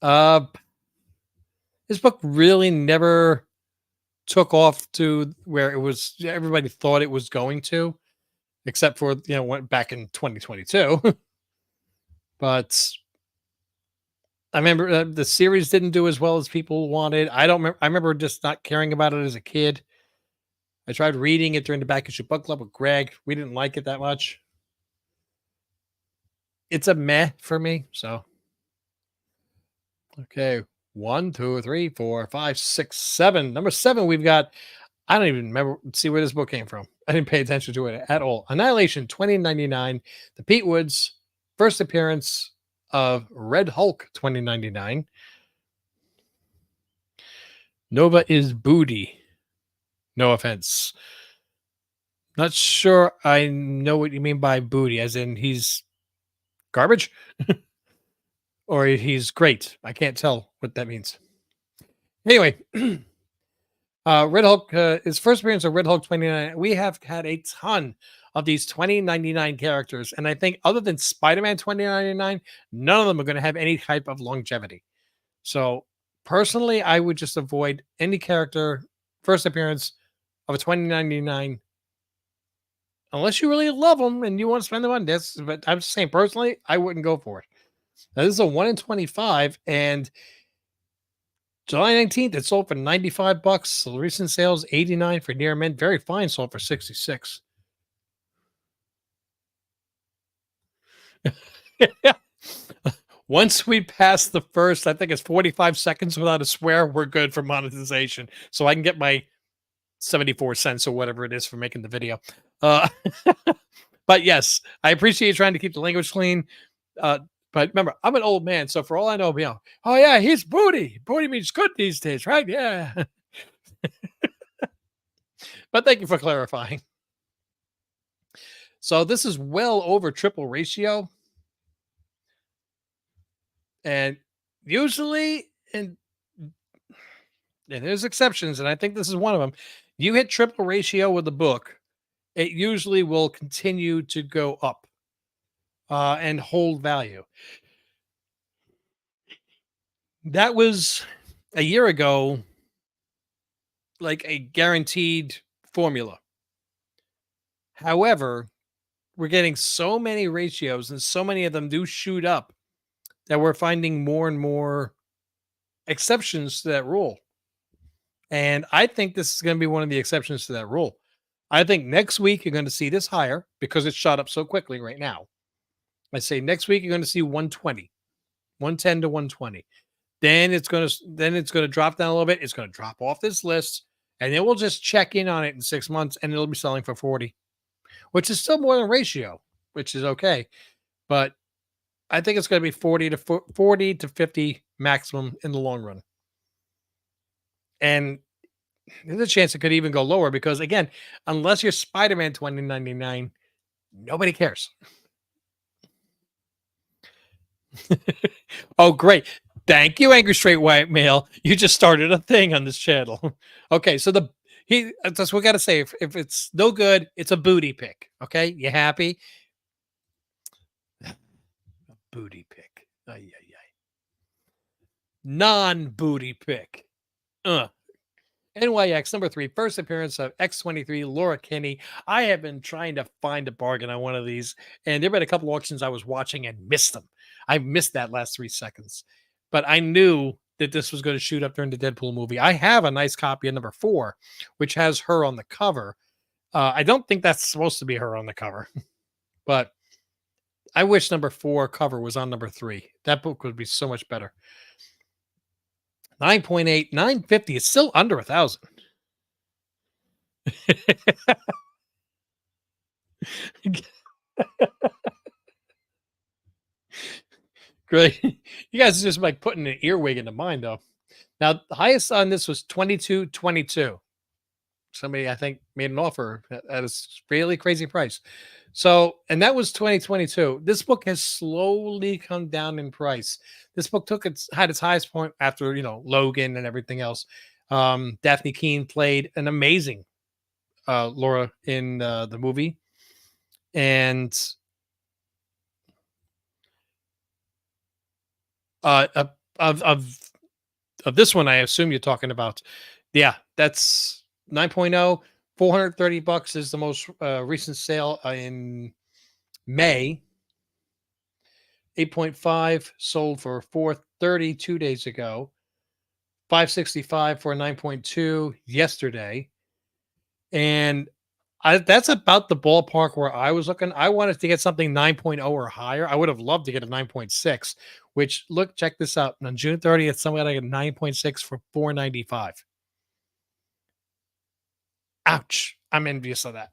This book really never took off to where it was everybody thought it was going to, except for went back in 2022. But I remember the series didn't do as well as people wanted. I don't remember. I remember just not caring about it as a kid. I tried reading it during the Back Issue Book Club with Greg. We didn't like it that much. It's a meh for me. So, okay. 1, 2, 3, 4, 5, 6, 7. Number 7, we've got. I don't even remember. See where this book came from. I didn't pay attention to it at all. Annihilation 2099. The Pete Woods first appearance of Red Hulk 2099. Nova is booty. No offense. Not sure I know what you mean by booty, as in he's garbage or he's great. I can't tell what that means. Anyway, Red Hulk, his first appearance of Red Hulk 2099. We have had a ton of these 2099 characters, and I think other than Spider-Man 2099, none of them are going to have any type of longevity. So personally, I would just avoid any character first appearance of a 2099 unless you really love them and you want to spend them on this. But I'm just saying, personally, I wouldn't go for it. Now, this is a 1 in 25, and July 19th, it sold for 95 bucks. So recent sales, 89 for near mint. Very fine, sold for 66. Yeah. Once we pass the first, I think it's 45 seconds without a swear, we're good for monetization. So I can get my 74 cents or whatever it is for making the video. Uh, but yes, I appreciate you trying to keep the language clean. Uh, but remember, I'm an old man, so for all I know, oh yeah, he's booty. Booty means good these days, right? Yeah. But thank you for clarifying. So this is well over triple ratio, and usually, and there's exceptions, and I think this is one of them. You hit triple ratio with a book, it usually will continue to go up and hold value. That was a year ago, like a guaranteed formula. However, we're getting so many ratios and so many of them do shoot up that we're finding more and more exceptions to that rule. And I think this is going to be one of the exceptions to that rule. I think next week you're going to see this higher because it's shot up so quickly right now. I say next week you're going to see 120, 110 to 120. Then it's going to drop down a little bit. It's going to drop off this list, and then we'll just check in on it in 6 months, and it'll be selling for 40, which is still more than ratio, which is okay. But I think it's going to be 40 to 50 maximum in the long run. And there's a chance it could even go lower because, again, unless you're Spider-Man 2099, nobody cares. Oh, great. Thank you, Angry Straight White Male. You just started a thing on this channel. Okay, so that's what we got to say. If it's no good, it's a booty pick. Okay, you happy? Booty pick. Ay, ay, ay. Non-booty pick. NYX number 3, first appearance of X23 Laura Kinney. I have been trying to find a bargain on one of these, and there have been a couple auctions I was watching and missed them. I missed that last 3 seconds, but I knew that this was going to shoot up during the Deadpool movie. I have a nice copy of number 4, which has her on the cover. I don't think that's supposed to be her on the cover, but I wish number 4 cover was on number 3. That book would be so much better. 9.8, 950 is still under 1,000. Great. You guys are just like putting an earwig into mine, though. Now, the highest on this was 22.22. Somebody, I think, made an offer at a really crazy price. So, and that was 2022. This book has slowly come down in price. This book had its highest point after, Logan and everything else. Daphne Keane played an amazing Laura in the movie. And of this one, I assume you're talking about. Yeah, that's 9.0. $430 is the most recent sale in May. 8.5 sold for 430 2 days ago. 565 for 9.2 yesterday. And that's about the ballpark where I was looking. I wanted to get something 9.0 or higher. I would have loved to get a 9.6, which check this out. On June 30th, someone got a 9.6 for $495. Ouch. I'm envious of that.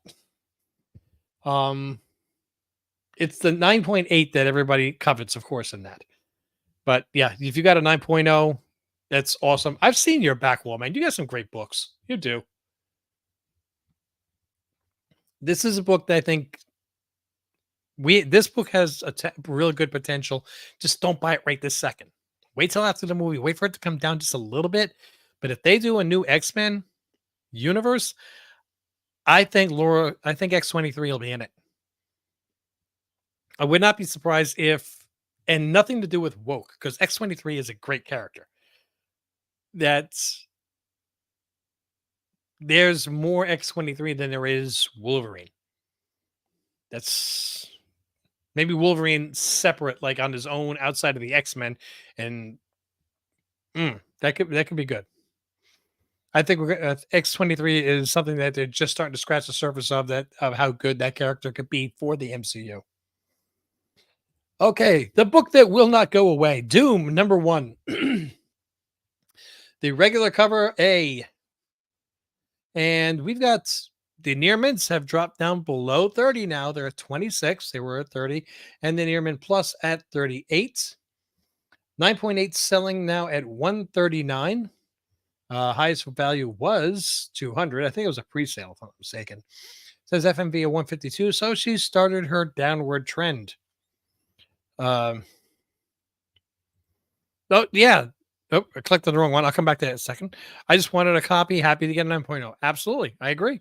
It's the 9.8 that everybody covets, of course, in that. But yeah, if you got a 9.0, that's awesome. I've seen your back wall, man. You got some great books. You do. This is a book that I think this book has really good potential. Just don't buy it right this second. Wait till after the movie. Wait for it to come down just a little bit. But if they do a new X-Men universe, I think X23 will be in it. I would not be surprised if, and nothing to do with woke, because X23 is a great character. There's more X23 than there is Wolverine. That's maybe Wolverine separate, like on his own outside of the X-Men, and that could be good. I think X23 is something that they're just starting to scratch the surface of how good that character could be for the MCU. Okay, the book that will not go away. Doom number 1. The regular cover A. And we've got the near mints have dropped down below 30 now. They're at 26. They were at 30. And the near mint plus at 38. 9.8 selling now at 139. Highest value was 200. I think it was a pre-sale, if I'm not mistaken. Says FMV at 152. So she started her downward trend. Um, oh, yeah. Oh, I clicked on the wrong one. I'll come back to that in a second. I just wanted a copy. Happy to get a 9.0. Absolutely. I agree.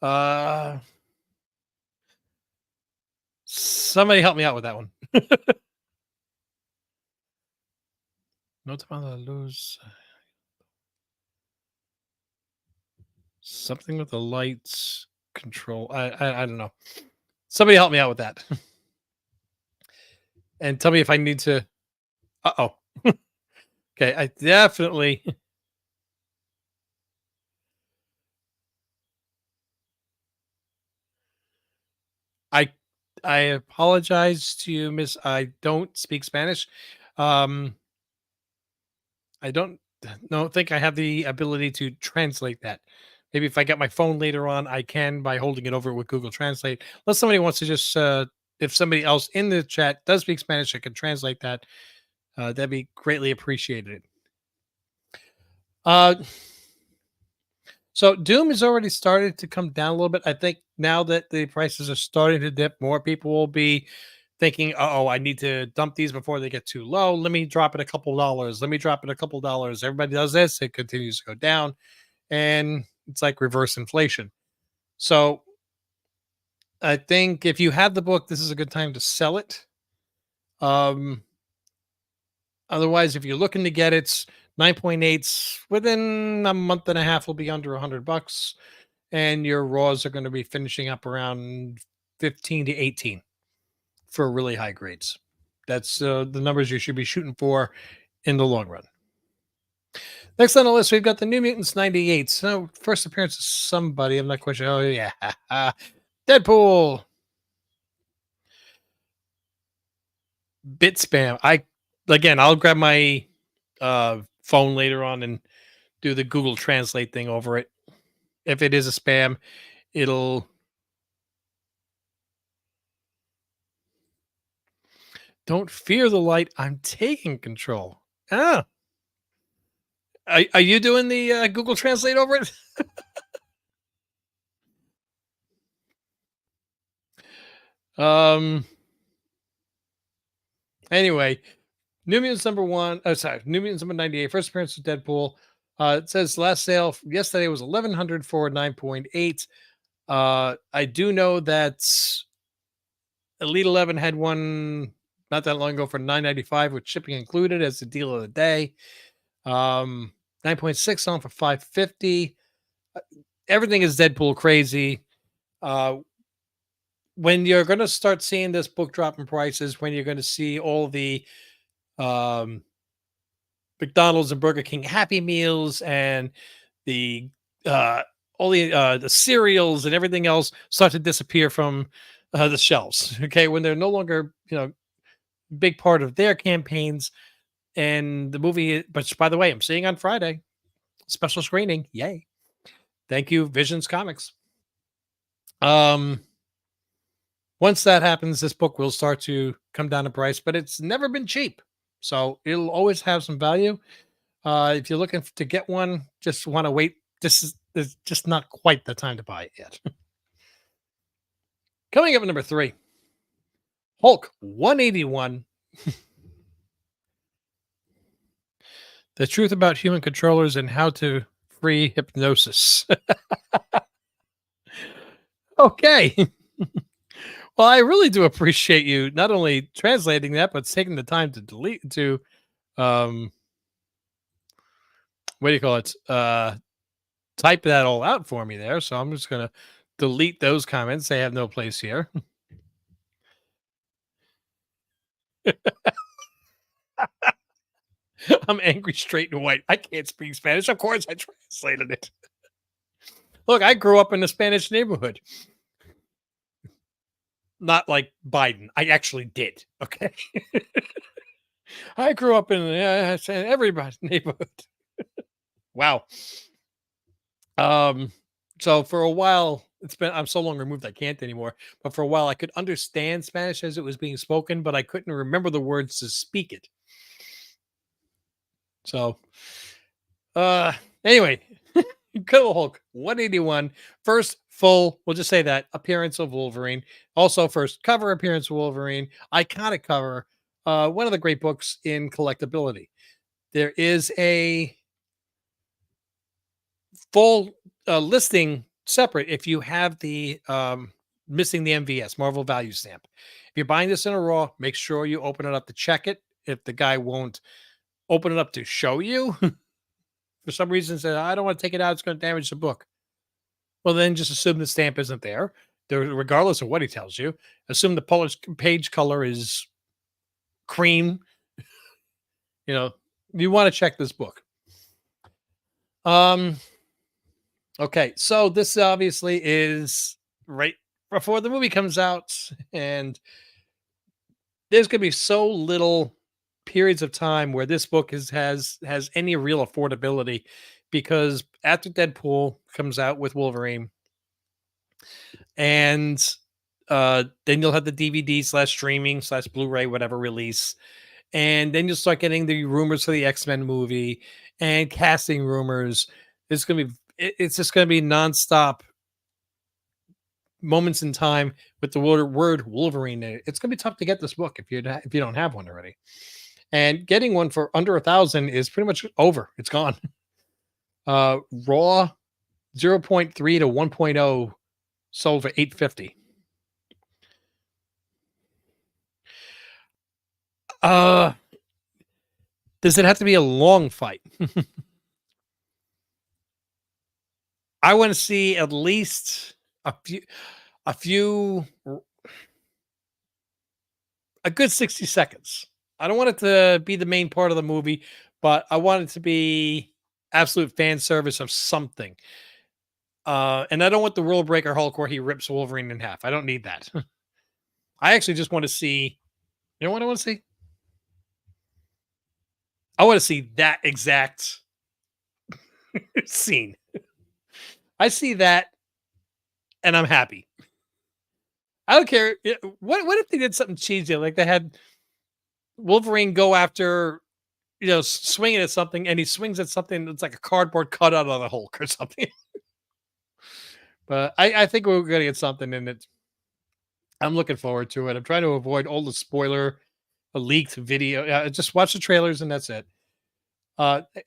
Uh, Somebody help me out with that one. No time to lose. Something with the lights control. I don't know. Somebody help me out with that. And tell me if I need to. Uh-oh. Okay, I definitely. I I apologize to you, Miss. I don't speak Spanish. Um, I don't think I have the ability to translate that. Maybe if I get my phone later on, I can by holding it over with Google Translate. Unless somebody wants to just, if somebody else in the chat does speak Spanish, I can translate that. That'd be greatly appreciated. Uh, so Doom has already started to come down a little bit. I think now that the prices are starting to dip, more people will be thinking, "Oh, I need to dump these before they get too low. Let me drop it a couple dollars. Let me drop it a couple dollars." Everybody does this; it continues to go down, and it's like reverse inflation. So I think if you have the book, this is a good time to sell it. Um, Otherwise, if you're looking to get it, 9.8s within a month and a half will be under $100, and your raws are going to be finishing up around 15 to 18 for really high grades. That's the numbers you should be shooting for in the long run. Next on the list, we've got the New Mutants 98. So, first appearance of somebody. I'm not quite sure. Oh, yeah. Deadpool. Bit spam. I'll grab my phone later on and do the Google Translate thing over it. If it is a spam, it'll. Don't fear the light. I'm taking control. Ah, are you doing the Google Translate over it? um. Anyway, New Mutants number 1. Oh, sorry, New Mutants number 98. First appearance of Deadpool. It says last sale yesterday was 1,100 for 9.8. I do know that Elite 11 had one not that long ago for 9.95 with shipping included as the deal of the day. 9.6 on for 550. Everything is Deadpool crazy. Uh, when you're going to start seeing this book drop in prices, when you're going to see all the um, McDonald's and Burger King Happy Meals and the uh, all the cereals and everything else start to disappear from the shelves. Okay, when they're no longer big part of their campaigns, and the movie, which by the way I'm seeing on Friday, special screening. Yay! Thank you, Visions Comics. Um, Once that happens, this book will start to come down in price, but it's never been cheap, so it'll always have some value. If you're looking to get one, just want to wait. This is just not quite the time to buy it yet. Coming up at number 3, Hulk 181. The truth about human controllers and how to free hypnosis. Okay. Well, I really do appreciate you not only translating that, but taking the time to um what do you call it? Type that all out for me there. So I'm just gonna delete those comments. They have no place here. I'm angry straight and white. I can't speak Spanish. Of course I translated it. Look, I grew up in a Spanish neighborhood. not like Biden. I actually did. Okay. I grew up in everybody's neighborhood. Wow. Um, so for a while, I'm so long removed I can't anymore. But for a while, I could understand Spanish as it was being spoken, but I couldn't remember the words to speak it. So, uh, anyway, Incredible Hulk 181, first full, we'll just say that appearance of Wolverine. Also, first cover appearance of Wolverine, iconic cover. One of the great books in collectability. There is a full listing separate if you have the missing the MVS Marvel Value Stamp. If you're buying this in a raw, make sure you open it up to check it. If the guy won't open it up to show you for some reason, says I don't want to take it out, it's going to damage the book. Well, then just assume the stamp isn't there. Regardless of what he tells you. Assume the page color is cream. You know, you want to check this book. Um, Okay, so this obviously is right before the movie comes out, and there's going to be so little periods of time where this book has any real affordability, because after Deadpool comes out with Wolverine, and then you'll have the DVD slash streaming slash Blu-ray whatever release, and then you'll start getting the rumors for the X-Men movie and casting rumors. It's just going to be nonstop moments in time with the word Wolverine in it. It's going to be tough to get this book if you don't have one already. And getting one for under 1,000 is pretty much over. It's gone. Raw 0.3 to 1.0 sold for 850. Does it have to be a long fight? I want to see at least a good 60 seconds. I don't want it to be the main part of the movie, but I want it to be absolute fan service of something. And I don't want the Rule Breaker Hulk where he rips Wolverine in half. I don't need that. I actually just want to see, you know what I want to see? I want to see that exact scene. I see that and I'm happy. I don't care. What if they did something cheesy? Like they had Wolverine go after, swinging at something, and he swings at something that's like a cardboard cutout of the Hulk or something. But I think we're going to get something in it. I'm looking forward to it. I'm trying to avoid all the spoiler, leaked video. Just watch the trailers and that's it.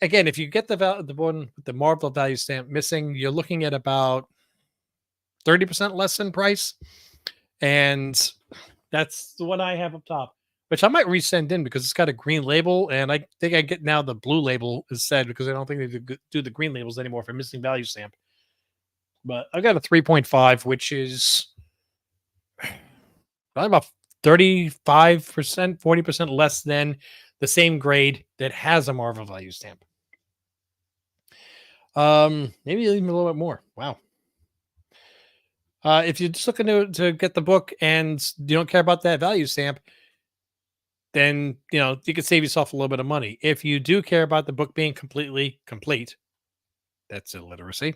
Again, if you get the one with the Marvel Value Stamp missing, you're looking at about 30% less in price. And that's the one I have up top, which I might resend in because it's got a green label. And I think I get now the blue label instead because I don't think they do the green labels anymore for missing value stamp. But I got a 3.5, which is probably about 35%, 40% less than the same grade that has a Marvel Value Stamp. Maybe even a little bit more. Wow. If you're just looking to get the book and you don't care about that value stamp, then you could save yourself a little bit of money. If you do care about the book being completely complete, that's illiteracy.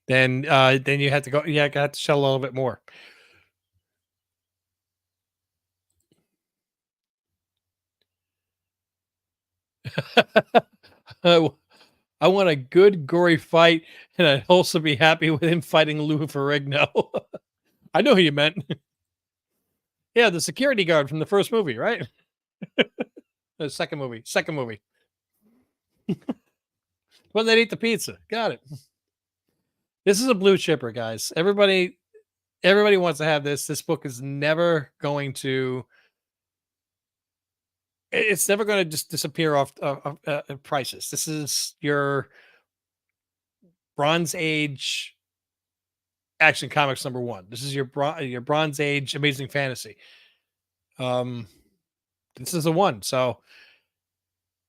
Then you have to go. Yeah, got to shell a little bit more. I want a good gory fight, and I'd also be happy with him fighting Lou Ferrigno. I know who you meant. Yeah, the security guard from the first movie, right? The second movie. When they eat the pizza. Got it. This is a blue chipper, guys. Everybody wants to have this. This book is never going to. It's never going to just disappear off prices. This is your Bronze Age Action Comics #1. This is your Bronze Age Amazing Fantasy. This is the one. So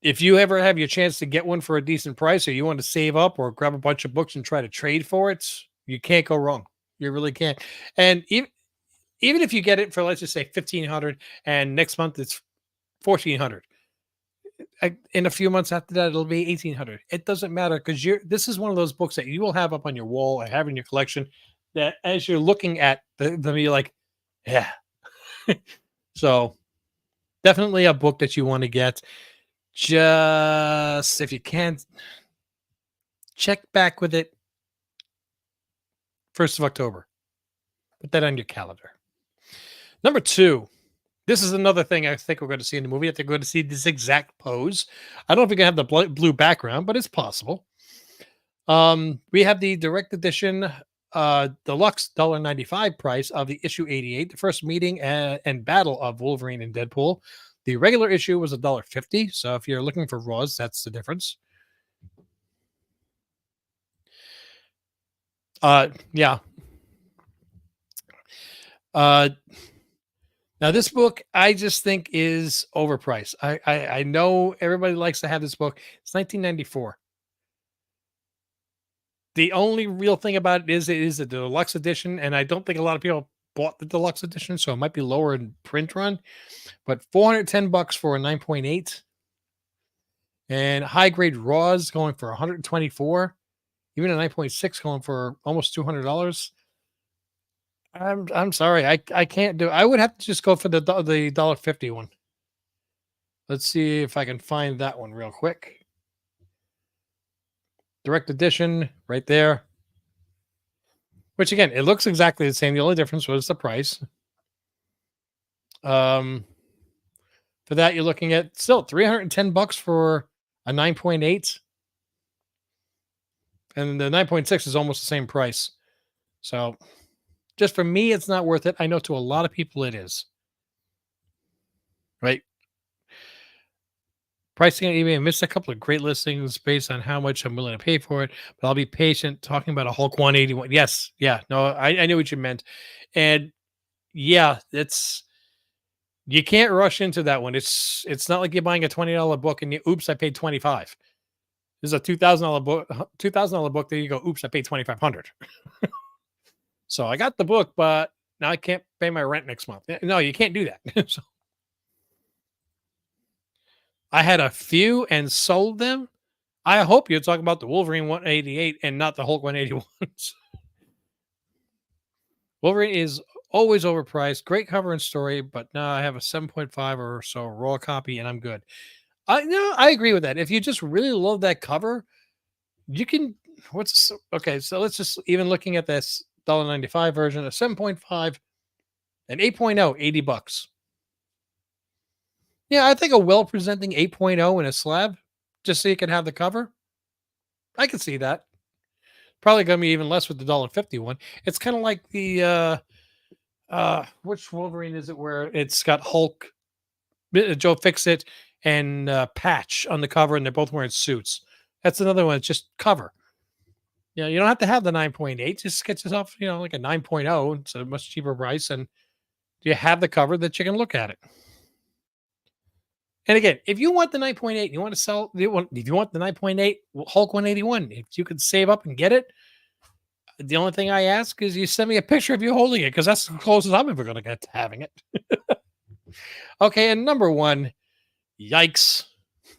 if you ever have your chance to get one for a decent price, or you want to save up or grab a bunch of books and try to trade for it, You can't go wrong. You really can't. And even if you get it for, let's just say, 1,500, and next month it's 1,400, in a few months after that it'll be 1,800. It doesn't matter, because you're this is one of those books that you will have up on your wall and have in your collection, that as you're looking at them, you're like, yeah. So definitely a book that you want to get. Just, if you can, check back with it 1st of October. Put that on your calendar. Number two, this is another thing I think we're going to see in the movie. I think we're going to see this exact pose. I don't know if we can have the blue background, but it's possible. We have the direct edition deluxe $1.95 price of the issue 88, the first meeting and battle of Wolverine and Deadpool. The regular issue was $1.50. So if you're looking for raws, that's the difference. Yeah. Now this book, I just think, is overpriced. I know everybody likes to have this book. It's 1994. The only real thing about it is a deluxe edition, and I don't think a lot of people bought the deluxe edition, so it might be lower in print run. But $410 for a 9.8, and high grade raws going for 124. Even a 9.6 going for almost $200. I'm sorry, I can't do. I would have to just go for the $1.50 one. Let's see if I can find that one real quick. Direct edition, right there. Which again, it looks exactly the same. The only difference was the price. For that, you're looking at still $310 for a 9.8, and the 9.6 is almost the same price. So, just for me, it's not worth it. I know to a lot of people it is. Right? Pricing on eBay, I missed a couple of great listings based on how much I'm willing to pay for it, but I'll be patient. Talking about a Hulk 181. Yes, yeah, no, I knew what you meant. And yeah, you can't rush into that one. It's not like you're buying a $20 book and you, oops, I paid 25. This is a $2,000 book, $2,000 book. There you go. Oops, I paid 2,500. So I got the book, but now I can't pay my rent next month. No, you can't do that. So I had a few and sold them. I hope you're talking about the Wolverine 188 and not the Hulk 181s. Wolverine is always overpriced. Great cover and story, but now I have a 7.5 or so raw copy and I'm good. I agree with that. If you just really love that cover, you can. Okay? So let's just, even looking at this $1.95 version, a 7.5, an 8.0, $80. Yeah, I think a well presenting 8.0 in a slab, just so you can have the cover. I can see that. Probably gonna be even less with the $1.50 one. It's kind of like the which Wolverine is it where it's got Hulk, Joe Fixit, and Patch on the cover, and they're both wearing suits. That's another one. It's just cover. You know, you don't have to have the 9.8. Just get yourself, like a 9.0. It's a much cheaper price, and you have the cover that you can look at it. And again, if you want the 9.8, you want to sell, if you want the 9.8 Hulk 181, if you could save up and get it, the only thing I ask is you send me a picture of you holding it, because that's the closest I'm ever going to get to having it. Okay, and number one, yikes.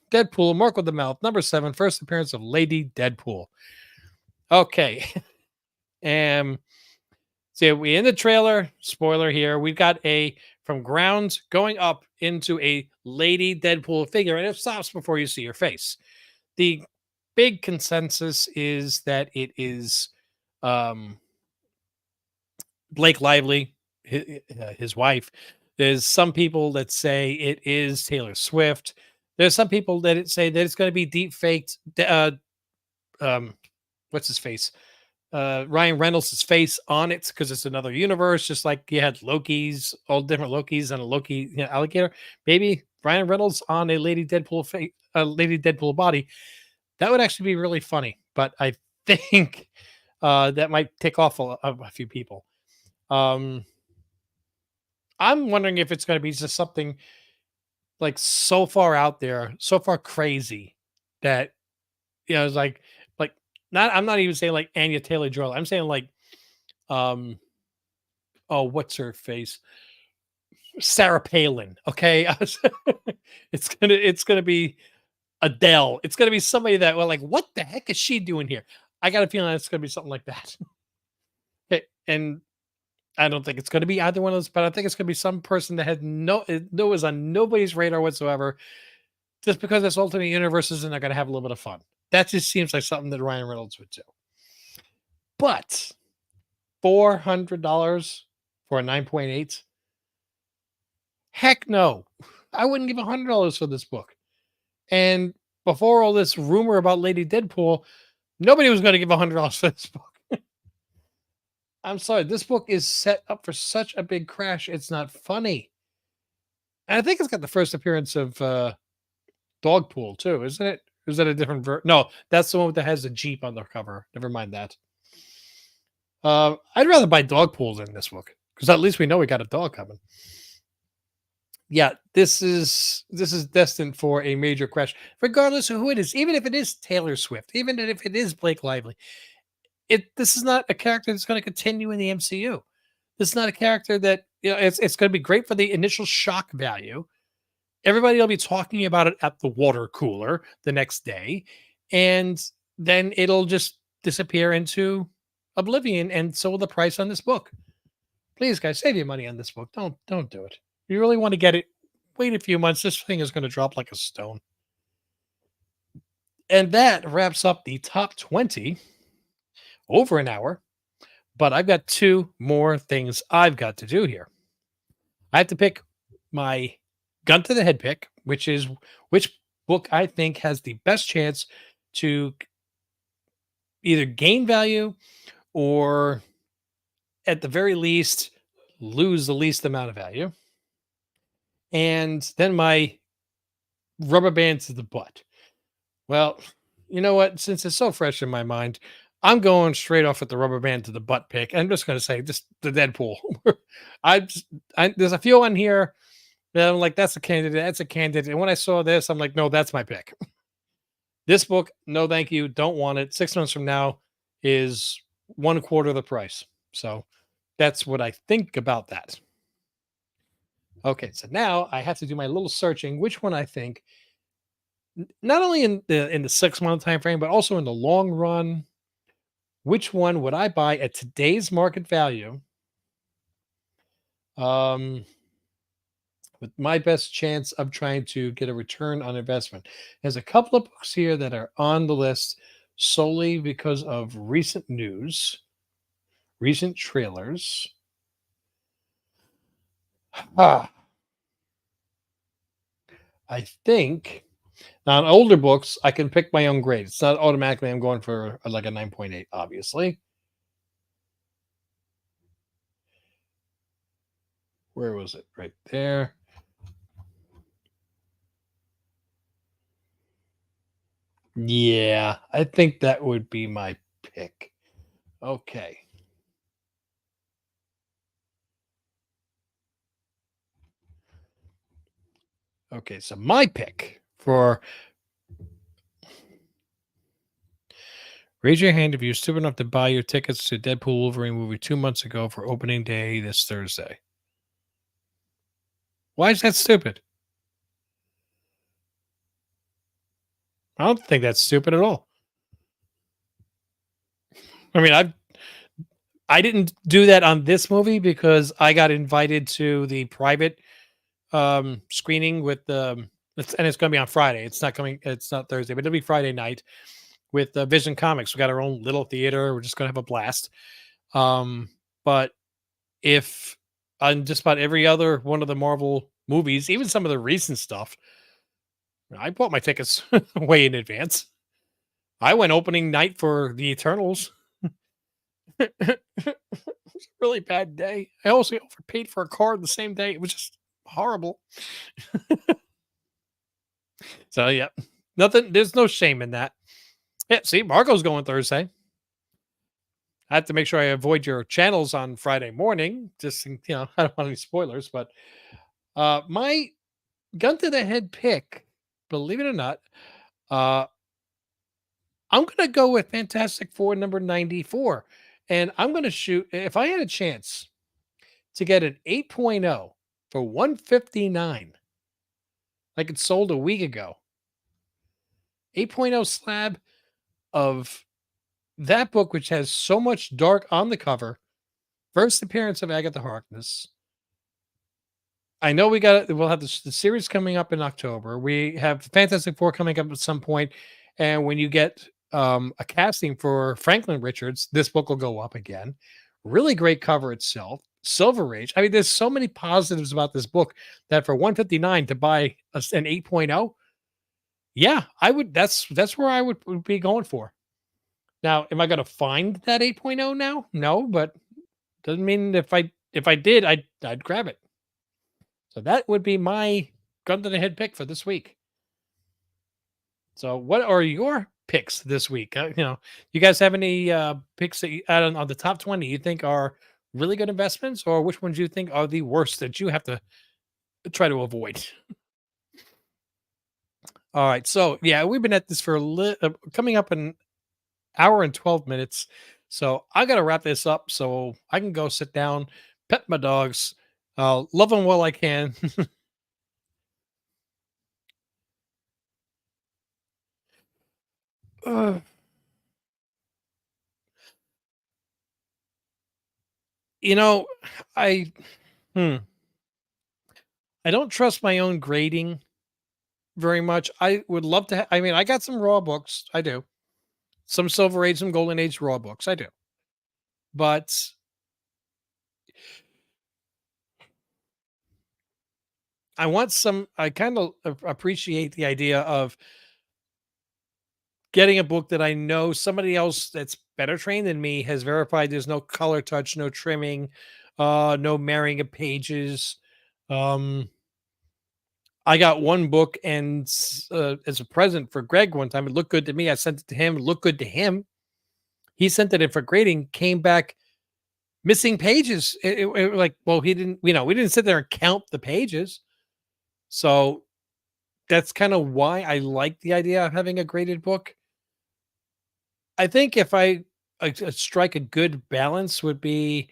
Deadpool, Mark with the Mouth, number 7, first appearance of Lady Deadpool. Okay. So we in the trailer, spoiler here, we've got from ground going up into a Lady Deadpool figure, and it stops before you see her face. The big consensus is that it is Blake Lively, his wife. There's some people that say it is Taylor Swift. There's some people that say that it's going to be deep faked. What's his face? Ryan Reynolds' face on it, because it's another universe, just like you had Loki's, all different Lokis, and a Loki alligator. Maybe Ryan Reynolds on a Lady Deadpool body. That would actually be really funny, but I think that might tick off a few people. I'm wondering if it's going to be just something like so far out there, so far crazy that it's like not. I'm not even saying like Anya Taylor-Joy. I'm saying like Um, oh, what's her face? Sarah Palin. Okay, it's gonna be Adele. It's gonna be somebody that we're like, what the heck is she doing here? I got a feeling it's gonna be something like that. Okay, and I don't think it's gonna be either one of those, but I think it's gonna be some person that had no was on nobody's radar whatsoever, just because it's alternate universes and they're gonna have a little bit of fun. That just seems like something that Ryan Reynolds would do. But $400 for a 9.8? Heck no. I wouldn't give $100 for this book. And before all this rumor about Lady Deadpool, nobody was going to give $100 for this book. I'm sorry. This book is set up for such a big crash. It's not funny. And I think it's got the first appearance of Dogpool too, isn't it? Is that a different No, that's the one that has a Jeep on the cover. Never mind that. I'd rather buy Dogpool than this book because at least we know we got a dog coming. Yeah, this is destined for a major crash, regardless of who it is. Even if it is Taylor Swift, even if it is Blake Lively, this is not a character that's going to continue in the MCU. This is not a character that it's going to be great for the initial shock value. Everybody will be talking about it at the water cooler the next day, and then it'll just disappear into oblivion. And so will the price on this book. Please, guys, save your money on this book. Don't do it. You really want to get it, wait a few months. This thing is going to drop like a stone. And that wraps up the top 20 over an hour. But I've got two more things I've got to do here. I have to pick my gun to the head pick, which is which book I think has the best chance to either gain value or at the very least lose the least amount of value. And then my rubber band to the butt. Well, you know what? Since it's so fresh in my mind, I'm going straight off with the rubber band to the butt pick. I'm just going to say just the Deadpool. I, just, there's a few on here that I'm like, that's a candidate. That's a candidate. And when I saw this, I'm like, no, that's my pick. This book, no, thank you. Don't want it. 6 months from now is 1/4 the price. So that's what I think about that. Okay, so now I have to do my little searching, which one I think not only in the 6 month time frame, but also in the long run, which one would I buy at today's market value? Um, with my best chance of trying to get a return on investment. There's a couple of books here that are on the list solely because of recent news, recent trailers. Ah, I think now on older books, I can pick my own grade. It's not automatically I'm going for like a 9.8, obviously. Where was it? Right there. Yeah, I think that would be my pick. Okay. Okay, so my pick for raise your hand if you're stupid enough to buy your tickets to Deadpool Wolverine movie 2 months ago for opening day this Thursday. Why is that stupid? I don't think that's stupid at all. I mean, I didn't do that on this movie because I got invited to the private screening with and it's going to be on Friday. It's not Thursday, but it'll be Friday night with Vision Comics. We got our own little theater. We're just going to have a blast. But if on just about every other one of the Marvel movies, even some of the recent stuff, I bought my tickets way in advance. I went opening night for the Eternals. It was a really bad day. I also overpaid for a card the same day. It was just horrible. So yeah, nothing. There's no shame in that. Yeah, see, Marco's going Thursday. I have to make sure I avoid your channels on Friday morning. Just I don't want any spoilers. But my gun to the head pick, believe it or not, uh, I'm gonna go with Fantastic Four number 94. And I'm going to shoot, if I had a chance to get an 8.0 for 159, like it sold a week ago, 8.0 slab of that book, which has so much dark on the cover, first appearance of Agatha Harkness. I know we'll have the series coming up in October. We have Fantastic Four coming up at some point, and when you get a casting for Franklin Richards, this book will go up again. Really great cover itself. Silver Age. I mean, there's so many positives about this book that for 159 to buy an 8.0, yeah, I would. That's where I would be going for. Now, am I going to find that 8.0 now? No, but doesn't mean if I did, I'd grab it. So that would be my gun to the head pick for this week. So what are your picks this week? You guys have any picks that on the top 20 you think are really good investments, or which ones you think are the worst that you have to try to avoid? All right. So yeah, we've been at this for coming up an hour and 12 minutes. So I got to wrap this up so I can go sit down, pet my dogs, love them while I can. Uh, you know, I hmm, I don't trust my own grading very much. I would love to. I mean, I got some raw books. I do some Silver Age, some Golden Age raw books. I do, but I want some. I kind of appreciate the idea of getting a book that I know somebody else that's better trained than me has verified. There's no color touch, no trimming, no marring of pages. Um, I got one book, and as a present for Greg one time, it looked good to me. I sent it to him. It looked good to him. He sent it in for grading. Came back missing pages. Like, well, he didn't. We didn't sit there and count the pages. So that's kind of why I like the idea of having a graded book. I think if I strike a good balance would be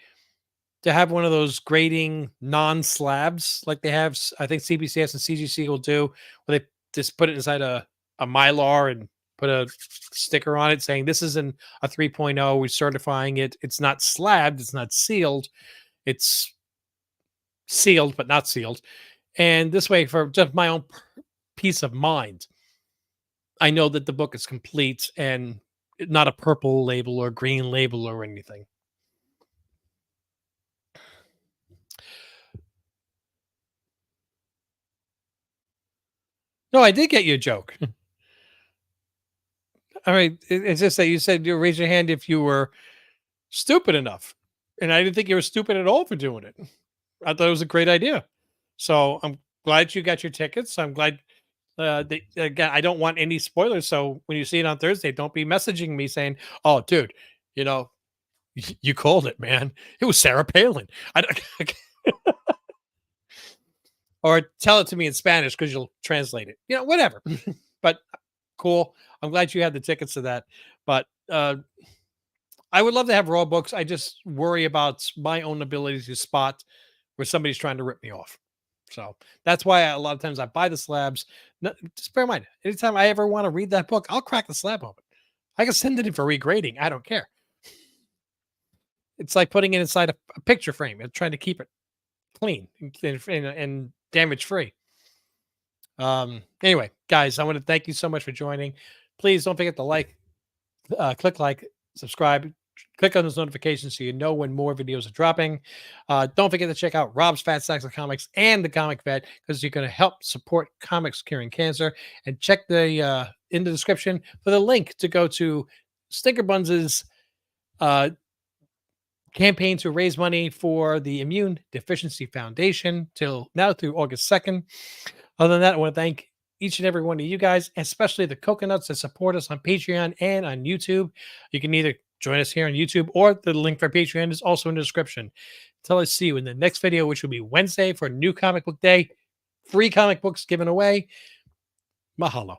to have one of those grading non-slabs like they have. I think CBCS and CGC will do, where they just put it inside a Mylar and put a sticker on it saying this is a 3.0. We're certifying it. It's not slabbed. It's not sealed. It's sealed but not sealed. And this way, for just my own peace of mind, I know that the book is complete and not a purple label or green label or anything. No, I did get you a joke. All right. It's just that you said you raise your hand if you were stupid enough. And I didn't think you were stupid at all for doing it. I thought it was a great idea. So I'm glad you got your tickets. I'm glad again, I don't want any spoilers. So when you see it on Thursday, don't be messaging me saying, "Oh, dude, you know, you called it, man. It was Sarah Palin." I don't, or tell it to me in Spanish because you'll translate it. Whatever. But cool. I'm glad you had the tickets to that. But I would love to have raw books. I just worry about my own ability to spot where somebody's trying to rip me off. So that's why a lot of times I buy the slabs. No, just bear in mind, anytime I ever want to read that book, I'll crack the slab open. I can send it in for regrading. I don't care. It's like putting it inside a picture frame and trying to keep it clean and damage free. Anyway, guys, I want to thank you so much for joining. Please don't forget to click like, subscribe, click on those notifications so you know when more videos are dropping. Don't forget to check out Rob's Fat Stacks of Comics and the Comic Vet, because you're going to help support comics curing cancer. And check the in the description for the link to go to Stinker Buns' campaign to raise money for the Immune Deficiency Foundation till now through August 2nd. Other than that, I want to thank each and every one of you guys, especially the coconuts that support us on Patreon and on YouTube. You can either join us here on YouTube, or the link for Patreon is also in the description. Until I see you in the next video, which will be Wednesday for New Comic Book Day. Free comic books given away. Mahalo.